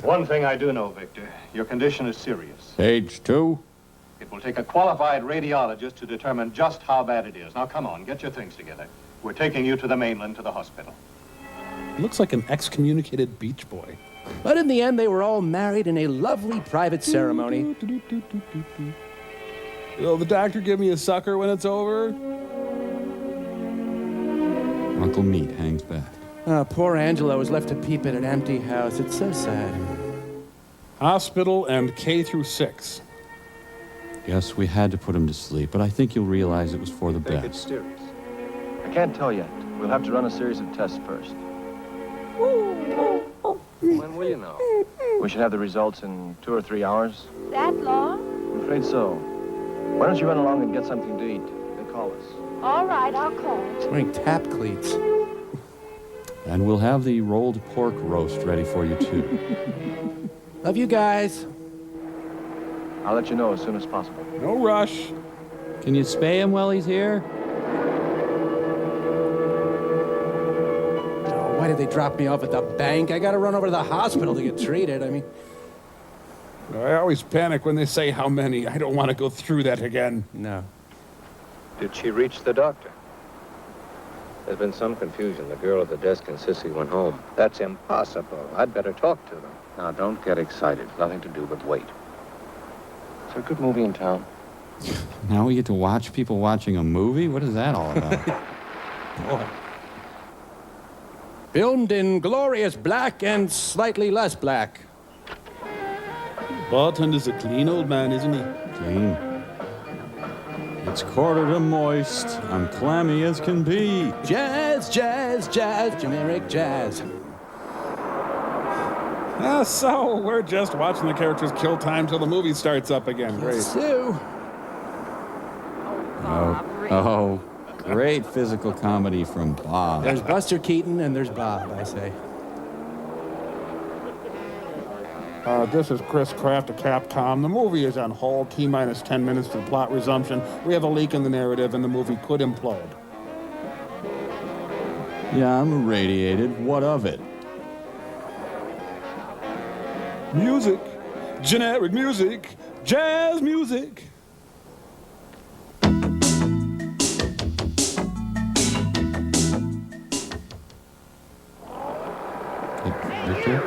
One thing I do know, Victor. Your condition is serious. Age 2? It will take a qualified radiologist to determine just how bad it is. Now, come on, get your things together. We're taking you to the mainland, to the hospital. He looks like an excommunicated beach boy. But in the end, they were all married in a lovely private ceremony. Will the doctor give me a sucker when it's over? Uncle Meat hangs back. Poor Angela was left to peep at an empty house. It's so sad. Hospital and K through 6. Yes, we had to put him to sleep, but I think you'll realize it was for the Think it's best. serious. I can't tell yet. We'll have to run a series of tests first. When will you know? We should have the results in 2 or 3 hours. That long? I'm afraid so. Why don't you run along and get something to eat? Then call us. All right, I'll call. He's wearing tap cleats. And we'll have the rolled pork roast ready for you, too. Love you guys. I'll let you know as soon as possible. No rush. Can you spay him while he's here? Oh, why did they drop me off at the bank? I gotta run over to the hospital to get treated. I mean... I always panic when they say how many. I don't want to go through that again. No. Did she reach the doctor? There's been some confusion. The girl at the desk and Sissy went home. That's impossible. I'd better talk to them. Now, don't get excited. Nothing to do but wait. Is there a good movie in town? Now we get to watch people watching a movie? What is that all about? Boy. Filmed in glorious black and slightly less black. Bartender's a clean old man, isn't he? Clean. It's quarter to moist. I'm clammy as can be. Jazz, jazz, jazz, generic jazz. So we're just watching the characters kill time till the movie starts up again. Great. Sue. Oh, great physical comedy from Bob. There's Buster Keaton and there's Bob, I say. This is Chris Kraft of Capcom. The movie is on hold. T-minus 10 minutes to plot resumption. We have a leak in the narrative and the movie could implode. Yeah, I'm irradiated. What of it? Music. Generic music. Jazz music. Victor?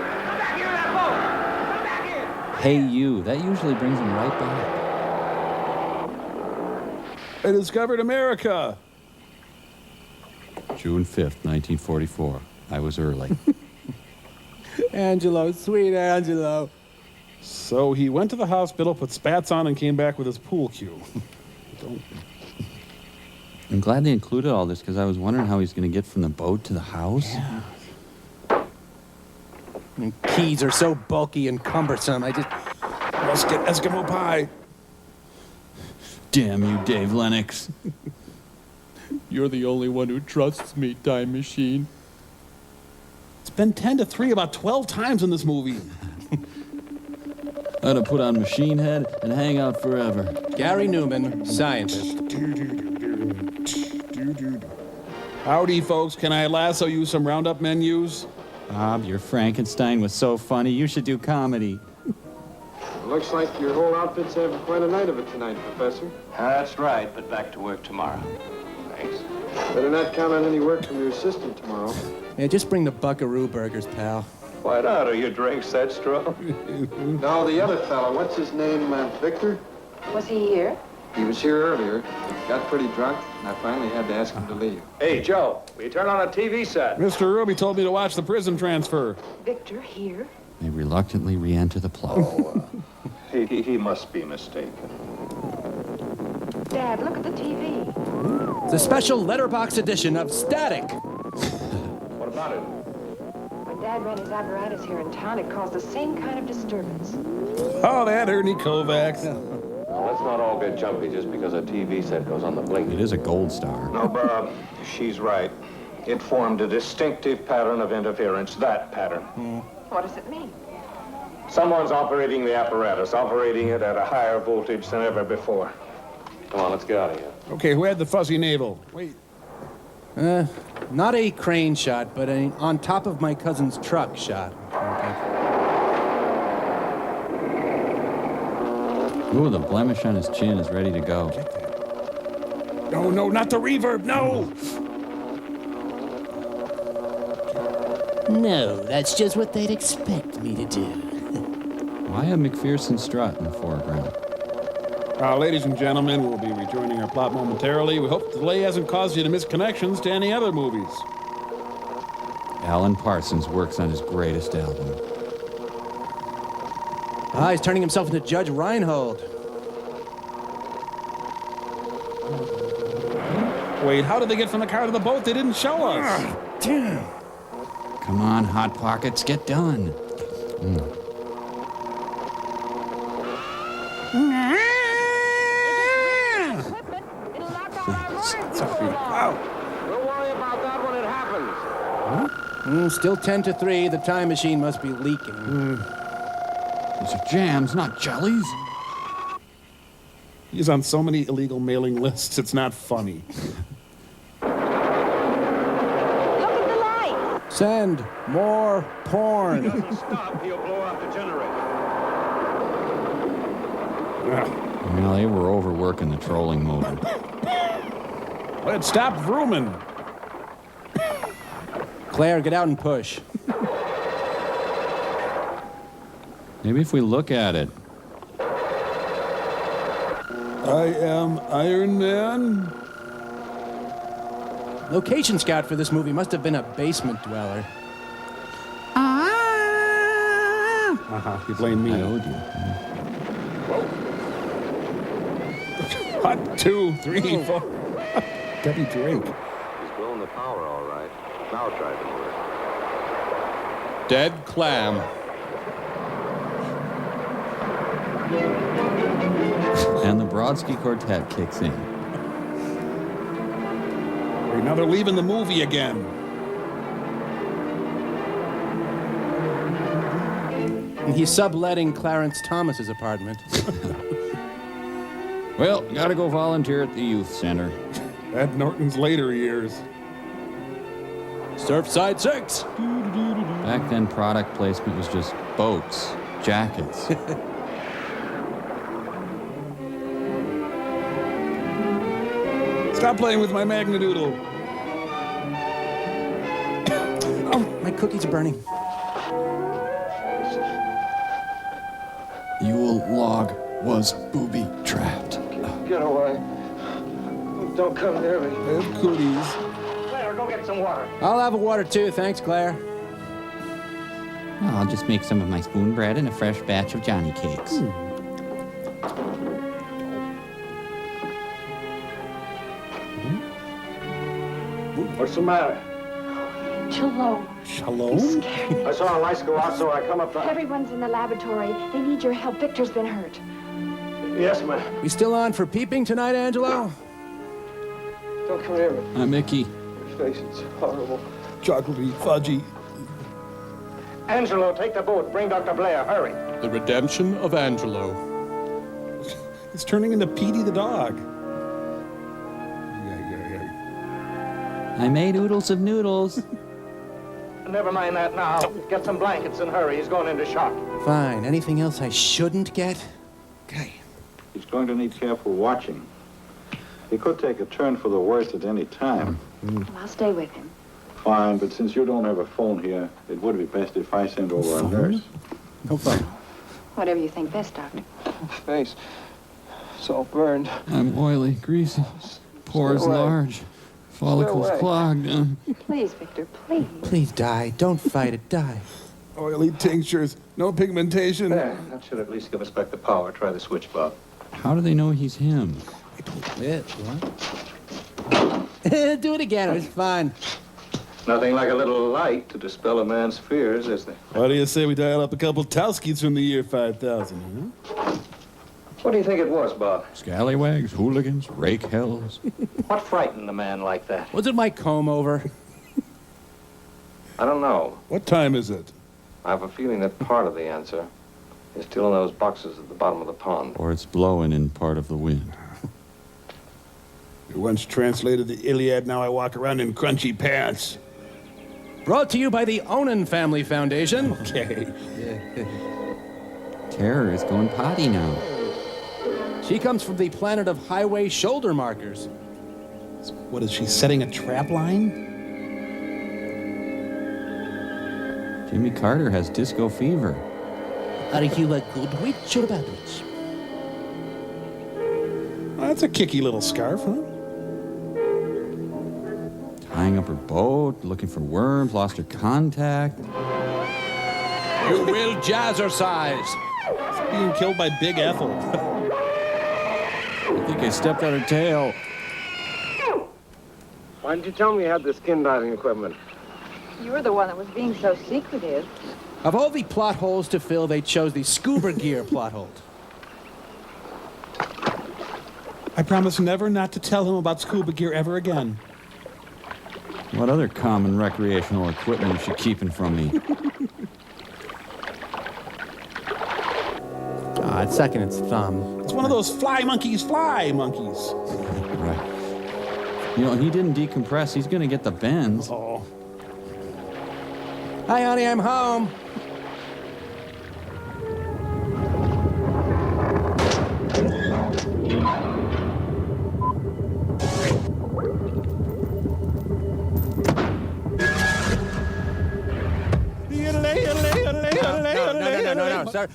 Hey, you. That usually brings him right back. I discovered America. June 5th, 1944. I was early. Angelo, sweet Angelo. So he went to the hospital, put spats on, and came back with his pool cue. I'm glad they included all this because I was wondering how he's going to get from the boat to the house. Yeah. And keys are so bulky and cumbersome. Let's get Eskimo pie. Damn you, Dave Lennox. You're the only one who trusts me, Time Machine. It's been 10 to 3 about 12 times in this movie. I'd have put on machine head and hang out forever. Gary Newman, scientist. Howdy, folks. Can I lasso you some Roundup menus? Bob, your Frankenstein was so funny. You should do comedy. Looks like your whole outfit's having quite a night of it tonight, Professor. That's right, but back to work tomorrow. Thanks. Better not count on any work from your assistant tomorrow. Yeah, just bring the buckaroo burgers, pal. Why not? Are your drinks that strong? No, the other fellow, what's his name, Victor? Was he here? He was here earlier, got pretty drunk, and I finally had to ask him to leave. Hey, Joe, will you turn on a TV set? Mr. Ruby told me to watch the prison transfer. Victor here? They reluctantly re-enter the plot. He must be mistaken. Dad, look at the TV. It's a special letterbox edition of Static. What about it? When Dad ran his apparatus here in town, it caused the same kind of disturbance. Oh, that Ernie Kovacs. Now, let's not all get jumpy just because a TV set goes on the blink. It is a gold star. No, Bob, she's right. It formed a distinctive pattern of interference, that pattern. What does it mean? Someone's operating the apparatus, operating it at a higher voltage than ever before. Come on, let's get out of here. Okay, who had the fuzzy navel? Wait. Not a crane shot, but an on top of my cousin's truck shot. Ooh, the blemish on his chin is ready to go. No, no, not the reverb, no! No, that's just what they'd expect me to do. Why a McPherson strut in the foreground? Ladies and gentlemen, we'll be rejoining our plot momentarily. We hope the delay hasn't caused you to miss connections to any other movies. Alan Parsons works on his greatest album. He's turning himself into Judge Reinhold. Wait, how did they get from the car to the boat? They didn't show us. Damn. Come on, Hot Pockets, get done. Wow. We'll worry about that when it happens. Still 10-3. The time machine must be leaking. These are jams, not jellies. He's on so many illegal mailing lists, it's not funny. Look at the light! Send more porn. Stop, he'll blow out the generator. Well, they were overworking the trolling motor. Let's stop vrooming. Claire, get out and push. Maybe if we look at it. I am Iron Man. Location scout for this movie must have been a basement dweller. You blame me. I owed you. Whoa. 1, 2, 3, 4. Debbie Drake. He's blowing the power all right. Now try to work. Dead clam. And the Brodsky Quartet kicks in. Wait, now they're leaving the movie again. And he's subletting Clarence Thomas's apartment. Well, gotta go volunteer at the youth center. Ed Norton's later years. Surfside 6. Back then, product placement was just boats, jackets. Stop playing with my Magnadoodle. Oh, my cookies are burning. Yule log was booby-trapped. Get away. Don't come near me. I have cooties. Claire, go get some water. I'll have a water too, thanks, Claire. Well, I'll just make some of my spoon bread and a fresh batch of Johnny cakes. What's the matter? Shalom. Shalom? I saw a lights go out, so I come up. Everyone's in the laboratory. They need your help. Victor's been hurt. Yes, ma'am. We still on for peeping tonight, Angelo? Don't come near me. I'm Mickey. Your face is horrible. Chocolatey, fudgy. Angelo, take the boat. Bring Dr. Blair. Hurry. The redemption of Angelo. It's turning into Petey the dog. I made oodles of noodles. Never mind that now. Get some blankets and hurry. He's going into shock. Fine. Anything else I shouldn't get? Okay. He's going to need careful watching. He could take a turn for the worse at any time. Well, I'll stay with him. Fine, but since you don't have a phone here, it would be best if I sent over a nurse. No phone. Whatever you think best, Doctor. Face. It's all burned. I'm oily, greasy, pores away. large, follicles away. clogged. Please, Victor, please. Please die. Don't fight it. Die. Oily tinctures, no pigmentation. There, that should at least give us back the power. Try the switch, Bob. How do they know he's him? Do it again. It was fun. Nothing like a little light to dispel a man's fears, is there? What do you say we dial up a couple Towskies from the year 5000, huh? What do you think it was, Bob? Scallywags, hooligans, rake hells. What frightened a man like that? Was it my comb over? I don't know. What time is it? I have a feeling that part of the answer is still in those boxes at the bottom of the pond. Or it's blowing in part of the wind. I once translated the Iliad, now I walk around in crunchy pants. Brought to you by the Onan Family Foundation. Okay. Terror is going potty now. She comes from the planet of highway shoulder markers. What is she, setting a trap line? Jimmy Carter has disco fever. Are you a good witch or a bad witch? Oh, that's a kicky little scarf, huh? Tying up her boat, looking for worms, lost her contact. You will jazzercise. Being killed by Big Ethel. I think I stepped on her tail. Why didn't you tell me you had the skin diving equipment? You were the one that was being so secretive. Of all the plot holes to fill, they chose the scuba gear plot hole. I promise never not to tell him about scuba gear ever again. What other common recreational equipment is she keeping from me? It's sucking its thumb. It's one of those fly monkeys. Right. You know, he didn't decompress. He's going to get the bends. Oh. Hi, honey, I'm home. No.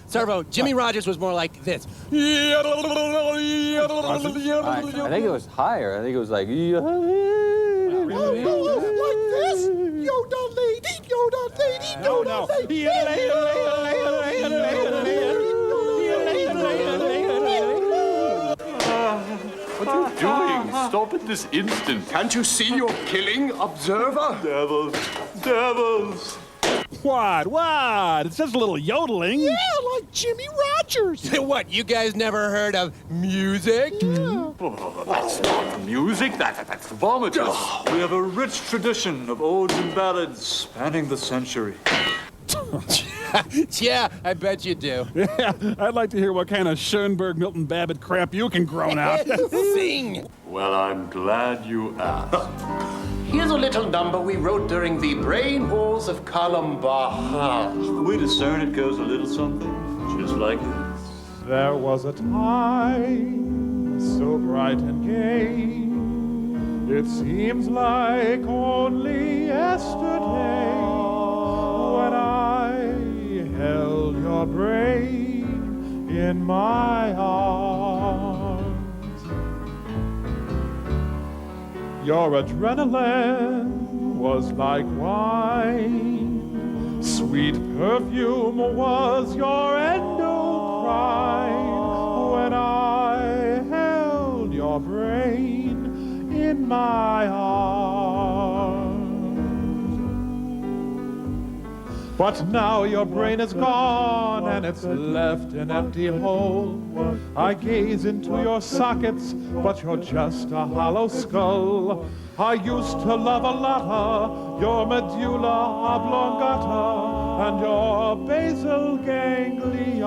Servo, Jimmy Rogers was more like this. I think it was higher. I think it was like... Like this? Yoda lady, Yoda lady, Yoda lady. What are you doing? Stop at this instant. Can't you see you're killing, observer? Devils. What? It's just a little yodeling. Yeah, like Jimmy Rogers. What, you guys never heard of music? Oh, that's not music, that's vomitous. We have a rich tradition of odes and ballads spanning the century. Yeah, I bet you do. Yeah, I'd like to hear what kind of Schoenberg, Milton Babbitt crap you can groan out. Sing. Well, I'm glad you asked. Here's a little number we wrote during the brain wars of Columbine. We discern it goes a little something, just like this. There was a time so bright and gay. It seems like only yesterday when I held your brain in my arms. Your adrenaline was like wine. Sweet perfume was your endocrine when I held your brain in my arms. But now your brain is gone and it's left an empty hole. I gaze into your sockets, but you're just a hollow skull. I used to love a lotta your medulla oblongata. and your basal ganglia.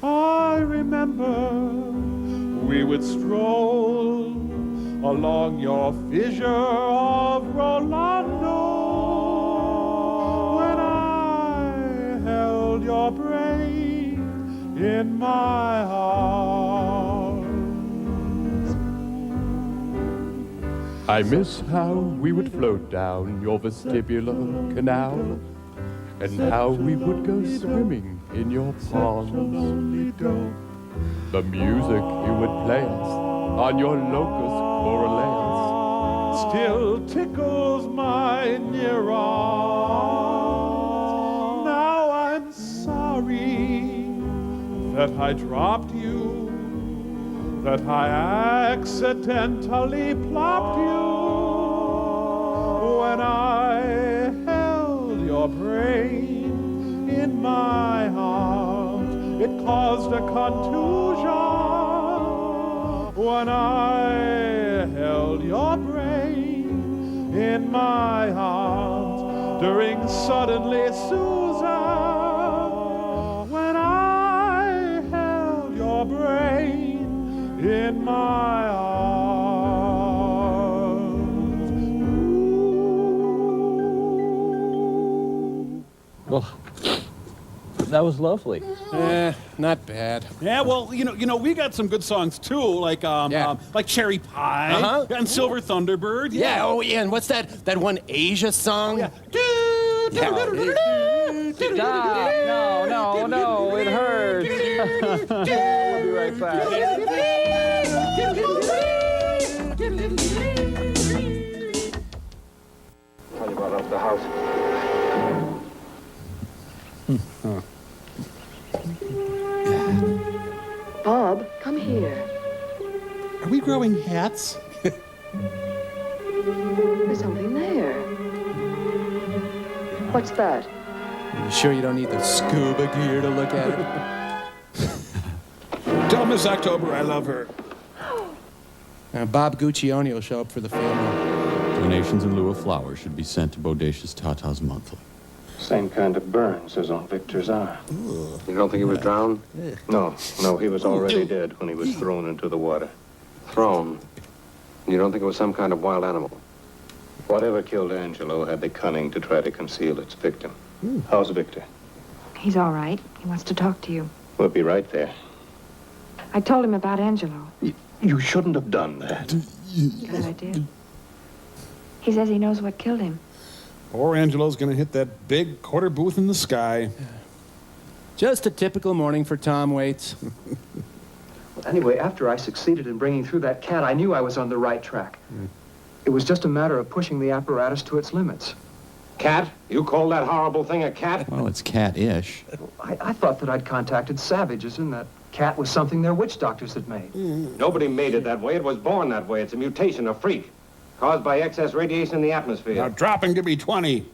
I remember we would stroll along your fissure of Rolando when I held your brain in my arms. I miss how we would float down your vestibular canal, and how we would go swimming in your ponds. The music you would play us on your locus coeruleus still tickles my neurons. Now I'm sorry that I dropped you, that I accidentally plopped you when I held your brain in my arms. It caused a contusion when I held your brain in my arms during Suddenly Susan, when I held your brain in my arms. Well, that was lovely. Not bad. Yeah, well, you know, we got some good songs too, like Cherry Pie and Silver Thunderbird. Yeah. Oh, yeah. And what's that one Asia song? Yeah. Stop. No, it hurts. We'll be right back. Tell you about the house. Bob, come here. Are we growing hats? There's something there. What's that? You sure you don't need the scuba gear to look at it? Tell Miss October I love her. Bob Guccione will show up for the funeral. Donations in lieu of flowers should be sent to Bodacious Tatas monthly. Same kind of burns as on Victor's arm. You don't think he was drowned? No, he was already dead when he was thrown into the water. Thrown? You don't think it was some kind of wild animal? Whatever killed Angelo had the cunning to try to conceal its victim. How's Victor? He's all right. He wants to talk to you. We'll be right there. I told him about Angelo. You shouldn't have done that. Glad I did. He says he knows what killed him. Poor Angelo's gonna hit that big quarter booth in the sky. Just a typical morning for Tom Waits. Anyway, after I succeeded in bringing through that cat, I knew I was on the right track. It was just a matter of pushing the apparatus to its limits. Cat? You call that horrible thing a cat? Well, it's cat-ish. I thought that I'd contacted savages and that cat was something their witch doctors had made. Nobody made it that way. It was born that way. It's a mutation, a freak, caused by excess radiation in the atmosphere. Now drop and give me 20.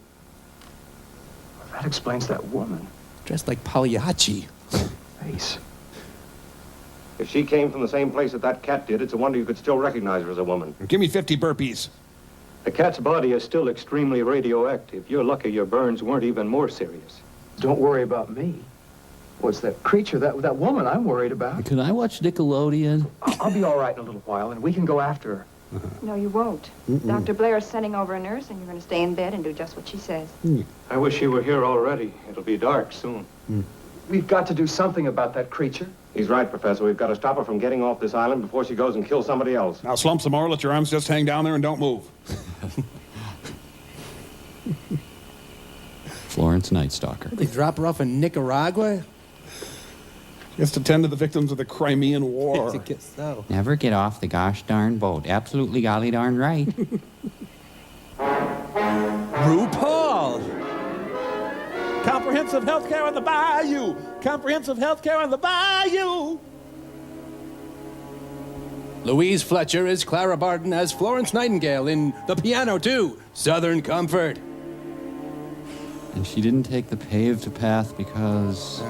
That explains that woman. Dressed like Pagliacci. Face. If she came from the same place that that cat did, it's a wonder you could still recognize her as a woman. Give me 50 burpees. The cat's body is still extremely radioactive. You're lucky your burns weren't even more serious. Don't worry about me. What's that creature, that woman I'm worried about? Could I watch Nickelodeon? I'll be all right in a little while, and we can go after her. No, you won't. Dr. Blair's sending over a nurse, and you're going to stay in bed and do just what she says. I wish you were here already. It'll be dark soon. We've got to do something about that creature. He's right, Professor. We've got to stop her from getting off this island before she goes and kills somebody else. Now slump some more, let your arms just hang down there and don't move. Florence Night Stalker. They drop her off in Nicaragua? Just attend to the victims of the Crimean War. I guess so. Never get off the gosh darn boat. Absolutely golly darn right. RuPaul! Comprehensive health care on the bayou. Comprehensive health care on the bayou. Louise Fletcher is Clara Barton as Florence Nightingale in The Piano 2, Southern Comfort. And she didn't take the paved path because...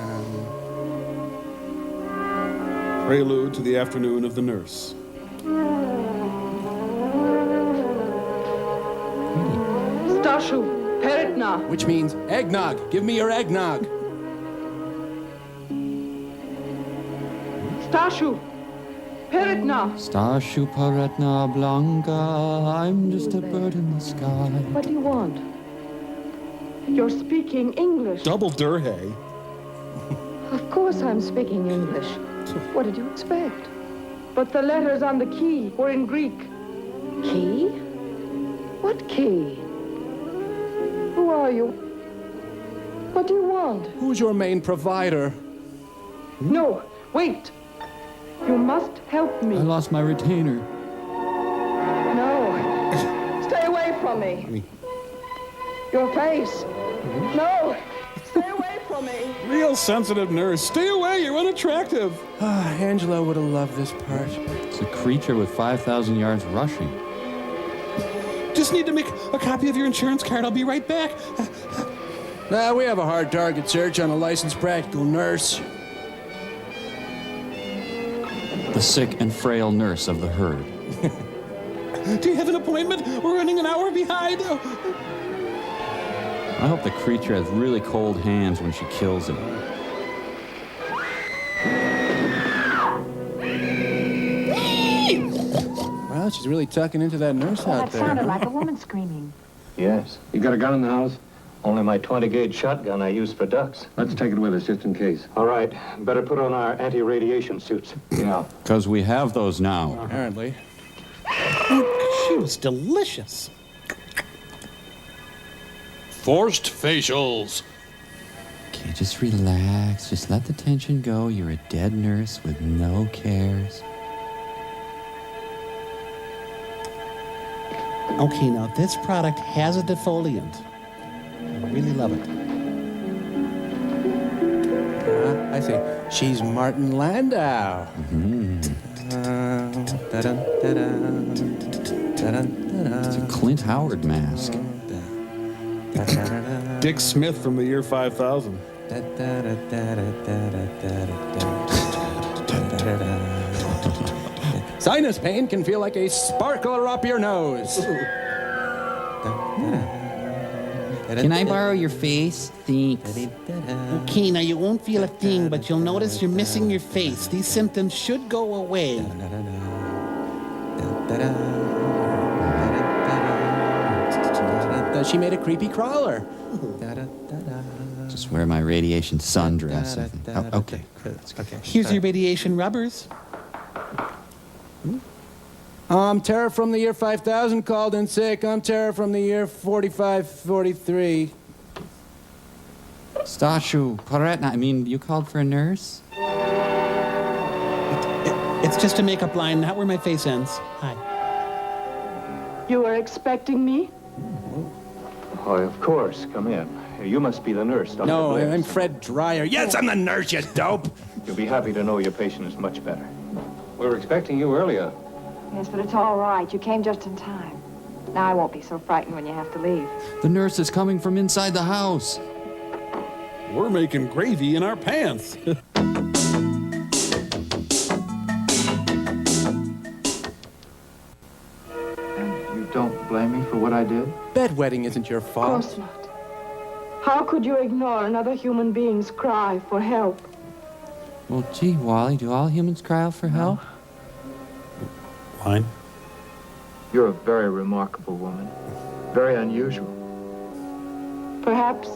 Prelude to the Afternoon of the Nurse. Stashu, Peretna. Which means eggnog. Give me your eggnog. Stashu, Peretna. Stashu Paretna Blanca, I'm just a bird in the sky. What do you want? You're speaking English. Double Durhay. Of course I'm speaking English. What did you expect? But the letters on the key were in Greek. Key? What key? Who are you? What do you want? Who's your main provider? No, wait. You must help me. I lost my retainer. No. Stay away from me. Your face. No. Stay away from me. Real sensitive nurse. Stay away, you're unattractive. Angela would have loved this part. It's a creature with 5,000 yards rushing. Just need to make a copy of your insurance card. I'll be right back. We have a hard target search on a licensed practical nurse. The sick and frail nurse of the herd. Do you have an appointment? We're running an hour behind. I hope the creature has really cold hands when she kills him. Well, she's really tucking into that nurse out That there. sounded like a woman screaming. Yes. You got a gun in the house? Only my 20-gauge shotgun I use for ducks. Let's take it with us, just in case. All right. Better put on our anti-radiation suits. Yeah. Because we have those now. Apparently. She was delicious. Forced facials. Okay, just relax. Just let the tension go. You're a dead nurse with no cares. Okay, now this product has a defoliant. I really love it. I see. She's Martin Landau. It's a Clint Howard mask. Dick Smith from the year 5000. Sinus pain can feel like a sparkler up your nose. Can I borrow your face? Thanks. Okay, now you won't feel a thing, but you'll notice you're missing your face. These symptoms should go away. She made a creepy crawler. Just wear my radiation sundress. Oh, okay. Here's your radiation rubbers. Tara from the year 5000 called in sick. I'm Tara from the year 4543. Stashu Paretna, I mean, you called for a nurse? It's just a makeup line, not where my face ends. Hi. You were expecting me? Oh, of course. Come in. You must be the nurse, Dr. No, Blaze. I'm Fred Dreyer. Yes, I'm the nurse, you dope. You'll be happy to know your patient is much better. We were expecting you earlier. Yes, but it's all right. You came just in time. Now I won't be so frightened when you have to leave. The nurse is coming from inside the house. We're making gravy in our pants. You don't blame me for what I did? Bedwetting isn't your Of fault. course not. How could you ignore another human being's cry for help? Well, gee, Wally, do all humans cry out for help? Line. You're a very remarkable woman. Very unusual. Perhaps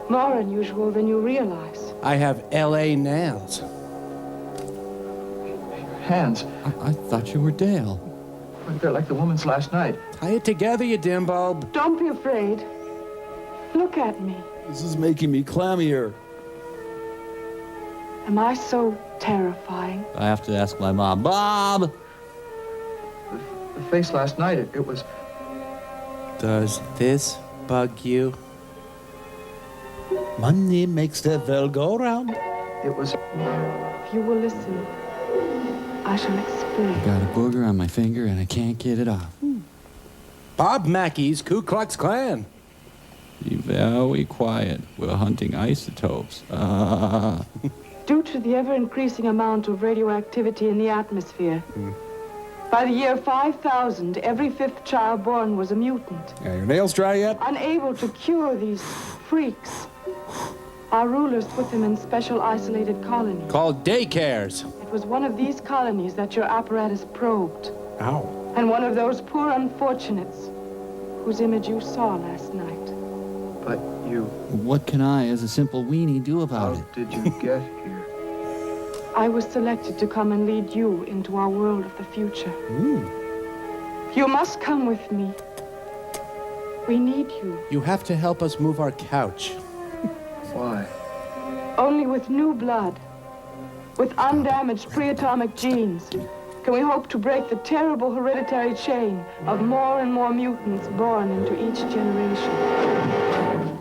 more unusual than you realize. I have L.A. nails. Hands. I thought you were Dale. They're like the woman's last night. Tie it together, you dim bulb. Don't be afraid. Look at me. This is making me clammier. Am I so terrifying? I have to ask my mom. Bob! The face last night, it was... Does this bug you? Money makes the world go round. It was... If you will listen, I shall explain. I got a booger on my finger and I can't get it off. Bob Mackey's Ku Klux Klan. Be very quiet. We're hunting isotopes. Due to the ever-increasing amount of radioactivity in the atmosphere, By the year 5000, every fifth child born was a mutant. Yeah, your nails dry yet? Unable to cure these freaks, our rulers put them in special isolated colonies. Called daycares. It was one of these colonies that your apparatus probed. Ow. And one of those poor unfortunates whose image you saw last night. But you... What can I, as a simple weenie, do about it? How did you get here? I was selected to come and lead you into our world of the future. You must come with me. We need you. You have to help us move our couch. Why? Only with new blood, with undamaged pre-atomic genes, can we hope to break the terrible hereditary chain of more and more mutants born into each generation.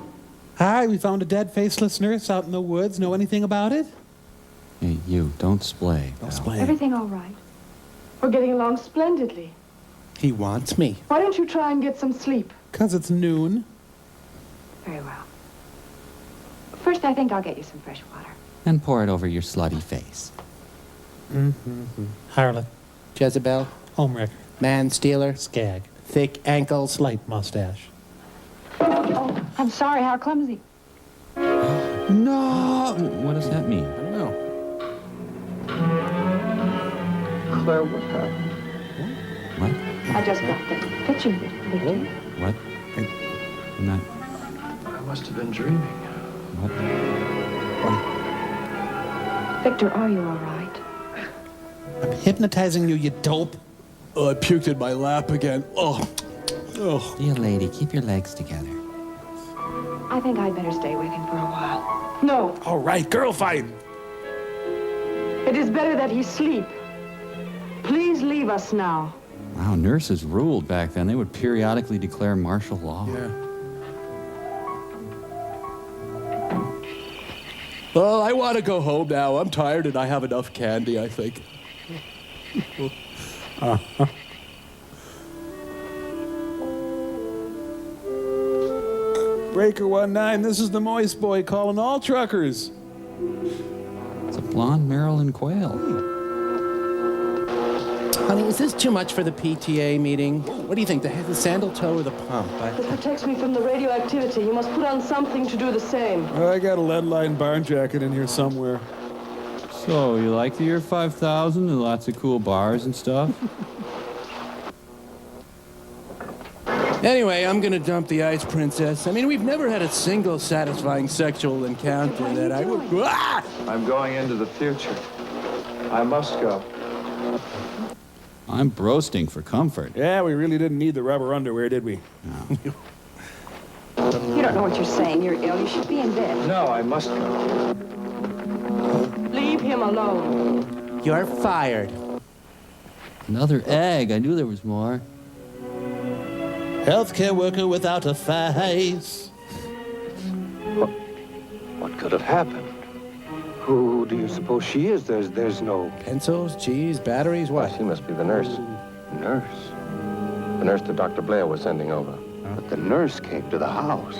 Hi, we found a dead, faceless nurse out in the woods. Know anything about it? Hey, you, don't splay. Don't splay. Everything all right? We're getting along splendidly. He wants me. Why don't you try and get some sleep? 'Cause it's noon. Very well. First, I think I'll get you some fresh water. And pour it over your slutty face. Harlot. Jezebel. Homewrecker. Man stealer. Skag. Thick ankles. Slight mustache. Oh, I'm sorry, how clumsy. No! What does that mean? I don't know. Claire, what happened? What? I just got the picture of it, Victor. What? I'm not... I must have been dreaming. What? Victor, are you all right? I'm hypnotizing you, you dope. Oh, I puked in my lap again. Oh. Oh. Dear lady, keep your legs together. I think I'd better stay with him for a while. No, All right, girl fight. it is better that he sleep. Please leave us now. Wow, nurses ruled back then. They would periodically declare martial law. Yeah. Well, I want to go home now. I'm tired and I have enough candy, I think. Breaker 19, this is the Moist Boy calling all truckers. It's a blonde Maryland quail. Honey, is this too much for the PTA meeting? What do you think, the sandal toe or the pump? It protects me from the radioactivity. You must put on something to do the same. I got a lead-lined barn jacket in here somewhere. So, you like the year 5000 and lots of cool bars and stuff? Anyway, I'm gonna dump the ice princess. I mean, we've never had a single satisfying sexual encounter that I would... Ah! I'm going into the future. I must go. I'm broasting for comfort. Yeah, we really didn't need the rubber underwear, did we? No. You don't know what you're saying. You're ill. You should be in bed. No, I must go. Leave him alone. You're fired. Another egg. I knew there was more. Healthcare worker without a face. What could have happened? Who do you suppose she is? There's no... Pencils, cheese, batteries, what? She must be the nurse. Nurse. The nurse that Dr. Blair was sending over. But the nurse came to the house.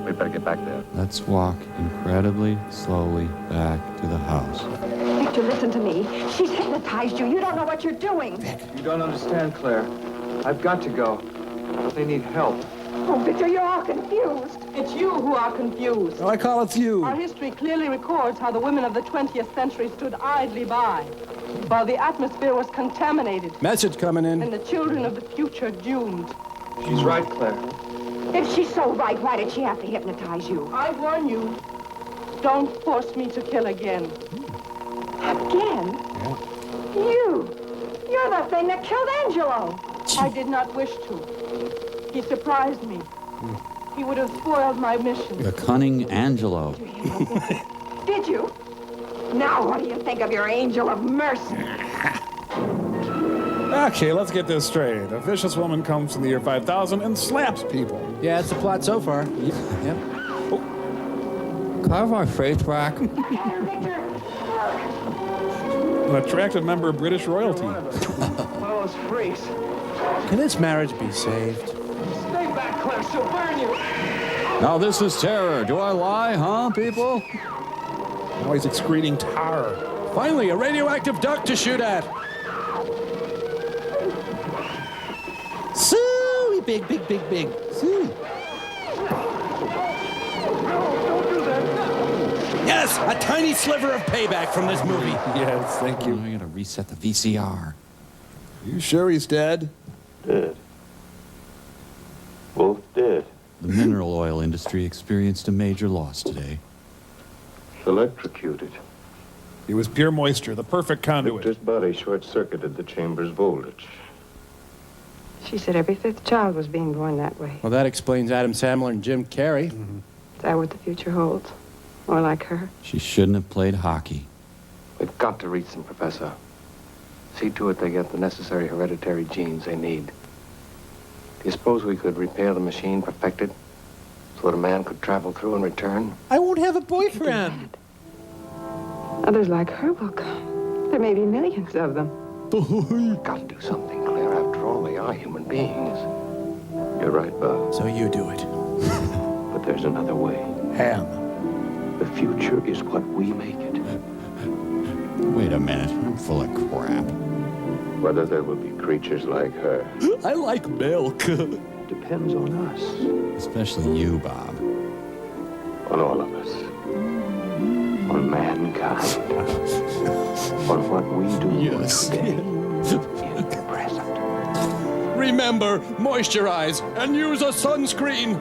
We'd better get back there. Let's walk incredibly slowly back to the house. Victor, listen to me. She's hypnotized you. You don't know what you're doing. You don't understand, Claire. I've got to go. They need help. Oh, Victor, you're all confused. It's you who are confused. Oh, I call it you. Our history clearly records how the women of the 20th century stood idly by while the atmosphere was contaminated Message coming in. and the children of the future doomed. She's right, Claire. If she's so right, why did she have to hypnotize you? I warn you, don't force me to kill again. Again? You're the thing that killed Angelo. I did not wish to. He surprised me. He would have spoiled my mission. The cunning Angelo. Did you? Now what do you think of your angel of mercy? Okay, let's get this straight. A vicious woman comes in the year 5000 and slaps people. Yeah, that's the plot so far. Yep. Can I have my face back? An attractive member of British royalty. Oh, those freaks. Can this marriage be saved? Stay back, Claire. She'll burn you. Now this is terror. Do I lie, huh, people? Now he's excreting tar. Finally, a radioactive duck to shoot at. Suey, big, big, big, big. Suey. Yes, a tiny sliver of payback from this movie. Yes, thank you. I gotta reset the VCR. You sure he's dead? Dead. Both dead. The mineral oil industry experienced a major loss today. Electrocuted. He was pure moisture, the perfect conduit. Victor's body short-circuited the chamber's voltage. She said every fifth child was being born that way. Well, that explains Adam Sandler and Jim Carrey. Is that what the future holds? More like her? She shouldn't have played hockey. We've got to reach them, Professor. See to it they get the necessary hereditary genes they need. Do you suppose we could repair the machine, perfect it, so that a man could travel through and return? I won't have a boyfriend. Others like her will come. There may be millions of them. We've got to do something, Claire. After all, they are human beings. You're right, Bob. So you do it. But there's another way. Ham. The future is what we make it. Wait a minute, I'm full of crap. Whether there will be creatures like her I like milk. depends on us. Especially you, Bob. On all of us. On mankind. On what we do today in the present. Remember, moisturize and use a sunscreen.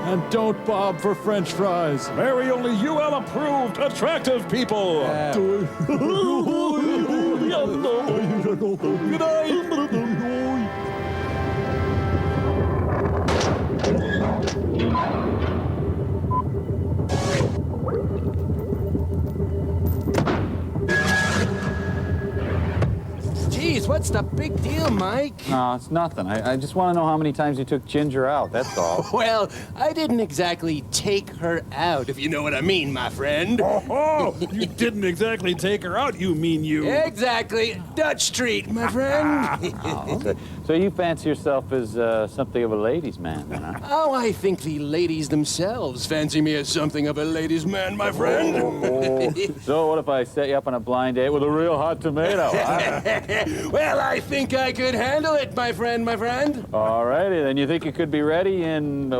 And don't bob for French fries. Marry only UL-approved, attractive people. Good night. Geez, what's the big deal, Mike? No, it's nothing. I just want to know how many times you took Ginger out, that's all. Well, I didn't exactly take her out, if you know what I mean, my friend. Oh, you didn't exactly take her out, you mean you. Exactly. Dutch treat, my friend. So you fancy yourself as something of a ladies' man, then, huh? Oh, I think the ladies themselves fancy me as something of a ladies' man, my friend. So what if I set you up on a blind date with a real hot tomato, huh? Well, I think I could handle it, my friend, my friend. All righty, then you think you could be ready in,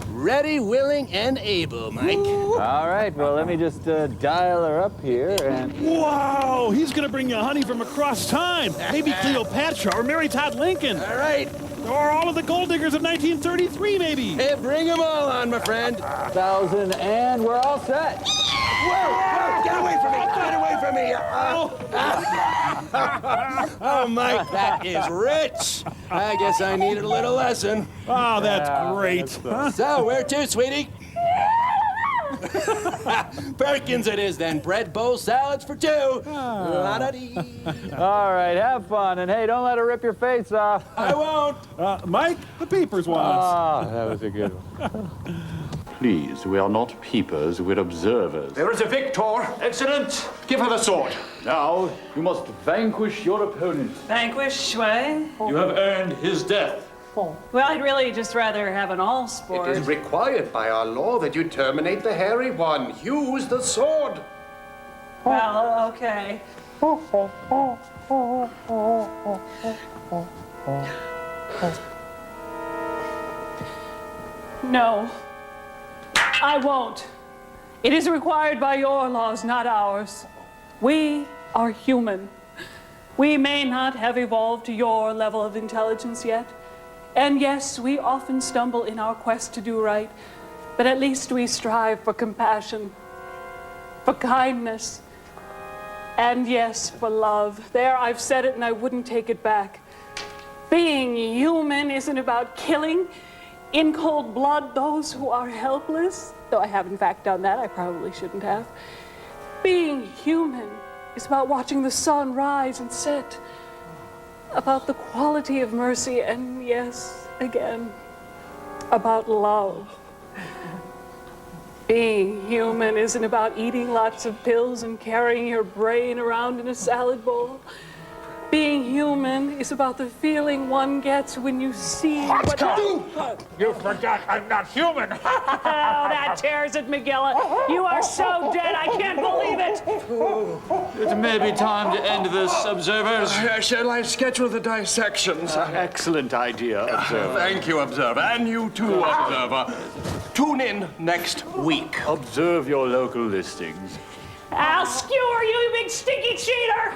Ready, willing, and able, Mike. All right, well, let me just dial her up here and... Wow, he's gonna bring you honey from across time. Maybe Cleopatra or Mary Todd Lincoln. All right. Or all of the gold diggers of 1933, maybe. Hey, bring them all on, my friend. 1,000, and we're all set. Whoa, get away from me, get away from me. Oh, Mike, that is rich. I guess I needed a little lesson. Oh, that's great. So, where to, sweetie? Perkins it is then. Bread bowl salads for two. La-da-dee. All right, have fun, and hey, don't let her rip your face off. I won't. Mike, the peepers want us. Ah, that was a good one. Please, we are not peepers, we're observers. There is a victor. Excellent. Give her the sword. Now, you must vanquish your opponent. Vanquish, what? You have earned his death. Well, I'd really just rather have an all sport. It is required by our law that you terminate the hairy one. Use the sword. Well, okay. No, I won't. It is required by your laws, not ours. We are human. We may not have evolved to your level of intelligence yet. And yes, we often stumble in our quest to do right, but at least we strive for compassion, for kindness, and yes, for love. There, I've said it and I wouldn't take it back. Being human isn't about killing in cold blood those who are helpless, though I have in fact done that, I probably shouldn't have. Being human is about watching the sun rise and set, about the quality of mercy, and yes, again, about love. Being human isn't about eating lots of pills and carrying your brain around in a salad bowl. Being human is about the feeling one gets when you see what... You forgot I'm not human. Oh, that tears it, McGilla. You are so dead, I can't believe it. It may be time to end this, observers. Shall I schedule the dissections? Excellent idea, Observer. Thank you, Observer. And you too, Observer. Tune in next week. Observe your local listings. I'll skewer you, you big stinky cheater!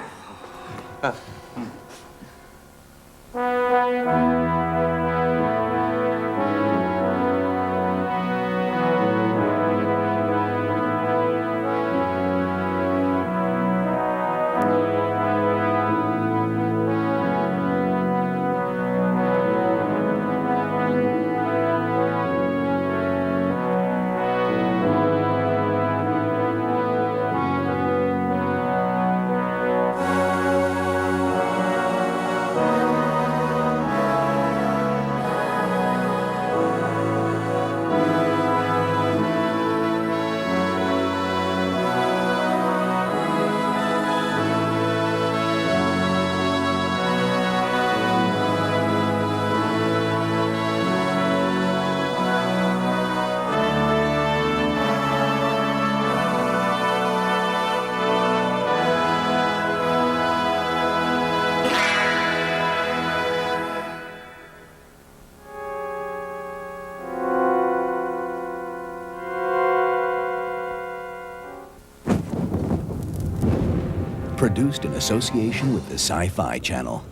Produced in association with the Sci-Fi Channel.